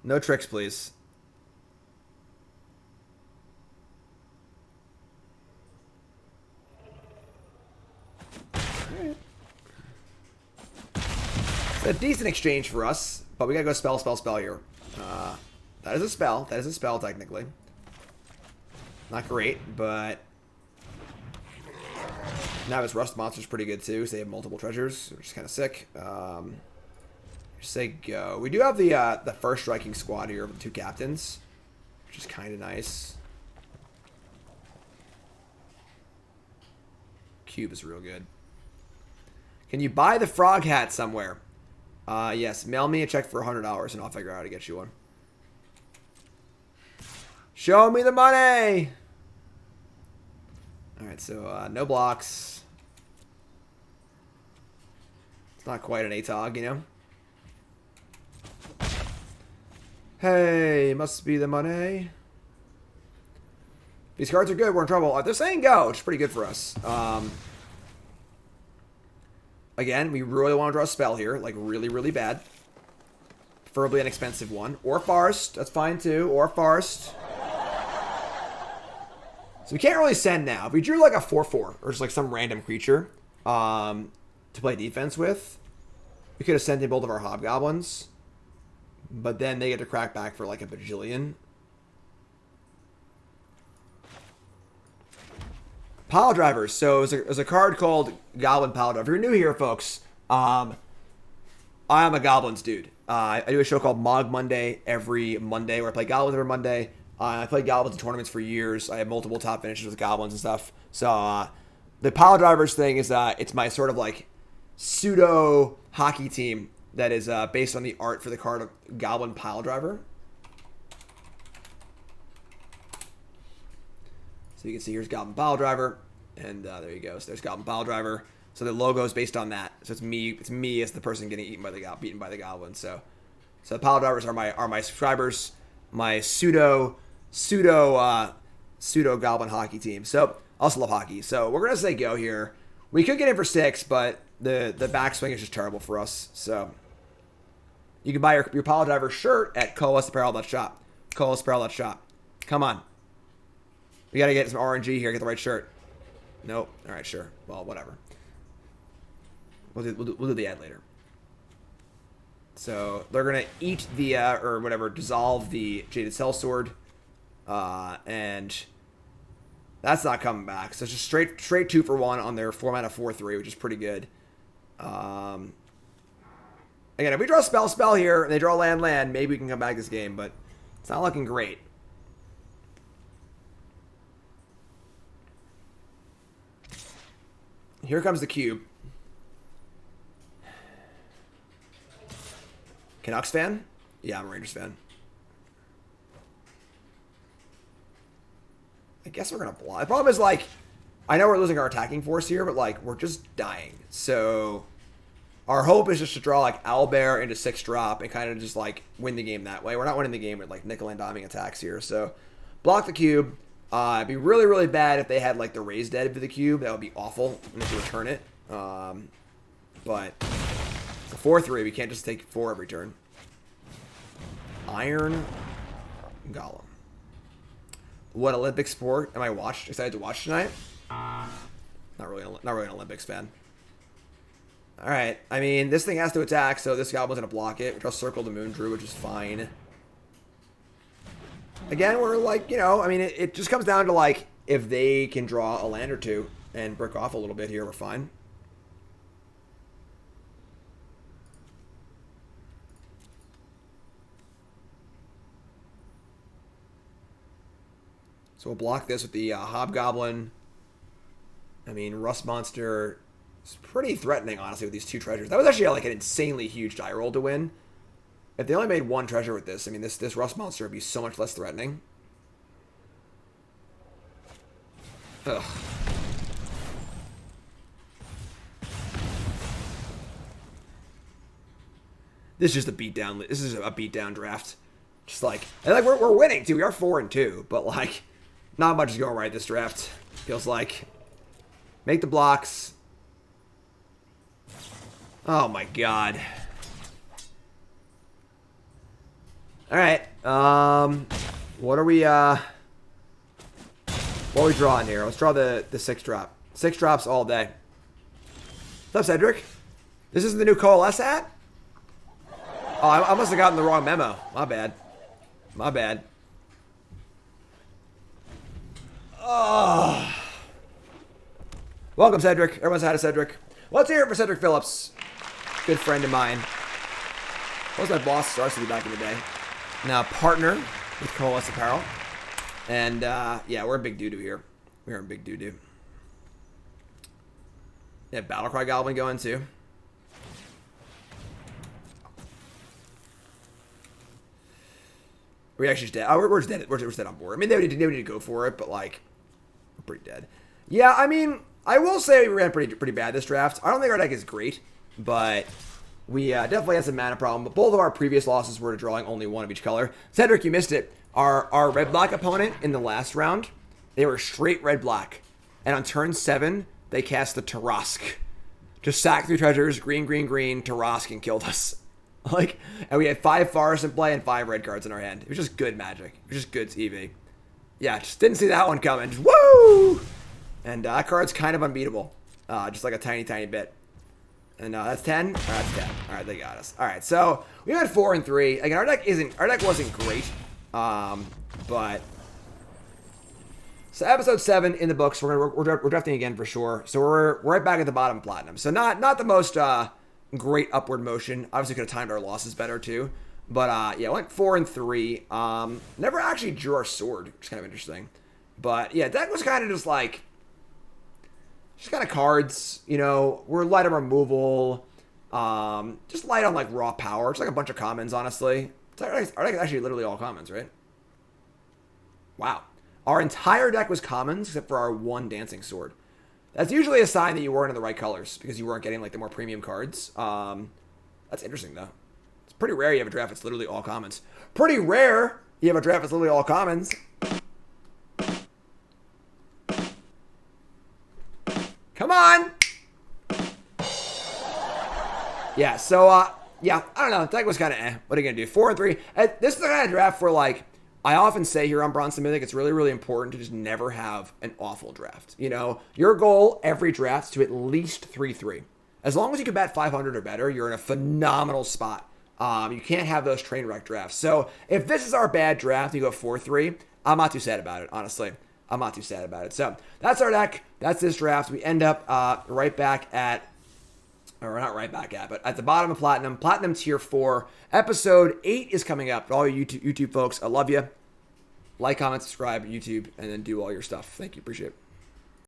No tricks, please. Alright. It's a decent exchange for us, but we gotta go spell here. That is a spell. That is a spell, technically. Not great, but now his Rust Monster's pretty good, too, so they have multiple treasures, which is kind of sick. Just say go. We do have the first striking squad here with 2 captains, which is kind of nice. Cube is real good. Can you buy the frog hat somewhere? Yes. Mail me a check for $100 and I'll figure out how to get you one. Show me the money! Alright, so no blocks. It's not quite an ATOG, you know? Hey, must be the money. These cards are good, we're in trouble. They're saying go, which is pretty good for us. Again, we really want to draw a spell here, like really, really bad. Preferably an expensive one. Or Farst, that's fine too. Or Farst. So we can't really send now. If we drew like a 4/4, or just like some random creature to play defense with, we could have sent in both of our Hobgoblins. But then they get to crack back for like a bajillion. Pile Drivers. So there's a card called Goblin Pile Driver. If you're new here, folks, I am a Goblins dude. I do a show called Mog Monday every Monday where I play Goblins every Monday. I played Goblins in tournaments for years. I have multiple top finishes with Goblins and stuff. So the Pile Drivers thing is it's my sort of like pseudo hockey team that is based on the art for the card of Goblin Pile Driver. So you can see here's Goblin Pile Driver, and there you go. So there's Goblin Pile Driver. So the logo is based on that. So it's me as the person getting beaten by the Goblin. So the Pile Drivers are my subscribers, my pseudo Goblin hockey team. So I also love hockey. So we're gonna say go here. We could get in for 6, but the backswing is just terrible for us. So you can buy your Pile Driver shirt at coalesceapparel.shop. Come on. We got to get some RNG here, get the right shirt. Nope. All right, sure. Well, whatever. We'll do the ad later. So they're gonna eat the or whatever, dissolve the Jaded Sellsword, and that's not coming back. So it's just straight 2-for-1 on their 4-mana 4/3, which is pretty good. Again, if we draw spell here and they draw land, maybe we can come back this game, but it's not looking great. Here comes the cube. Canucks fan? Yeah, I'm a Rangers fan. I guess we're going to block. The problem is, like, I know we're losing our attacking force here, but, like, we're just dying. So our hope is just to draw, like, Owlbear into 6-drop and kind of just, like, win the game that way. We're not winning the game with, like, nickel and diming attacks here. So block the cube. It'd be really, really bad if they had, like, the raised dead for the cube. That would be awful. And if you return it. But it's a 4/3. We can't just take 4 every turn. Iron Golem. What Olympic sport am I excited to watch tonight? Not really an Olympics fan. All right. I mean, this thing has to attack, so this goblin's gonna block it. We draw Circle the Moon Druid, which is fine. Again, we're like, you know, I mean, it just comes down to, like, if they can draw a land or two and brick off a little bit here, we're fine. So we'll block this with the Hobgoblin. I mean, Rust Monster is pretty threatening, honestly, with these 2 treasures. That was actually, like, an insanely huge die roll to win. If they only made 1 treasure with this, I mean, this Rust Monster would be so much less threatening. Ugh. This is just a beatdown. This is a beatdown draft. Just like, and like we're winning too. We are 4-2, but like, not much is going right this draft. Feels like. Make the blocks. Oh my god. All right. What are we drawing here? Let's draw the 6-drop. 6 drops all day. What's up, Cedric? This is the new Coalesce hat? Oh, I must have gotten the wrong memo. My bad. My bad. Oh. Welcome, Cedric. Everyone's had a Cedric. Let's hear it for Cedric Phillips. Good friend of mine. What was my boss Star City back in the day? Now partner with Coalesce Apparel. And yeah, we're a big doo-doo here. We're a big doo-doo. Yeah, Battlecry Goblin going too. We actually just dead. Oh, we're just dead. We're just dead on board. I mean, they need to go for it, but like, we're pretty dead. Yeah, I mean, I will say we ran pretty bad this draft. I don't think our deck is great, but we definitely had some mana problem. But both of our previous losses were to drawing only 1 of each color. Cedric, you missed it. Our red-black opponent in the last round, they were straight red-black. And on turn 7, they cast the Tarask. Just sacked 3 treasures, green, Tarask, and killed us. Like, and we had 5 forests in play and 5 red cards in our hand. It was just good magic. It was just good TV. Yeah, just didn't see that one coming. Just, woo! And that card's kind of unbeatable. Just like a tiny bit. And that's 10? That's 10. All right, they got us. All right, so we went 4-3. Again, our deck wasn't great. But so episode 7 in the books. We're drafting again for sure. So we're right back at the bottom of platinum. So not the most great upward motion. Obviously could have timed our losses better too. But yeah, went 4-3. Never actually drew our sword, which is kind of interesting. But yeah, deck was kind of just like just kind of cards. You know, we're light on removal. Just light on like raw power. Just like a bunch of commons, honestly. Our deck is actually literally all commons, right? Wow. Our entire deck was commons except for our 1 dancing sword. That's usually a sign that you weren't in the right colors because you weren't getting like the more premium cards. That's interesting though. It's pretty rare you have a draft that's literally all commons. Pretty rare you have a draft that's literally all commons. Come on! Yeah, so yeah, I don't know. The deck was kind of What are you gonna do? 4-3. This is the kind of draft where like I often say here on Bronson Mythic, it's really, really important to just never have an awful draft. You know, your goal every draft is to at least 3-3. As long as you can bat 500 or better, you're in a phenomenal spot. You can't have those train wreck drafts. So if this is our bad draft, you go 4-3, I'm not too sad about it, honestly. I'm not too sad about it. So that's our deck. That's this draft. We end up right back at, or not right back at, but at the bottom of Platinum. Platinum Tier 4. Episode 8 is coming up. All you YouTube folks, I love you. Like, comment, subscribe, YouTube, and then do all your stuff. Thank you. Appreciate it.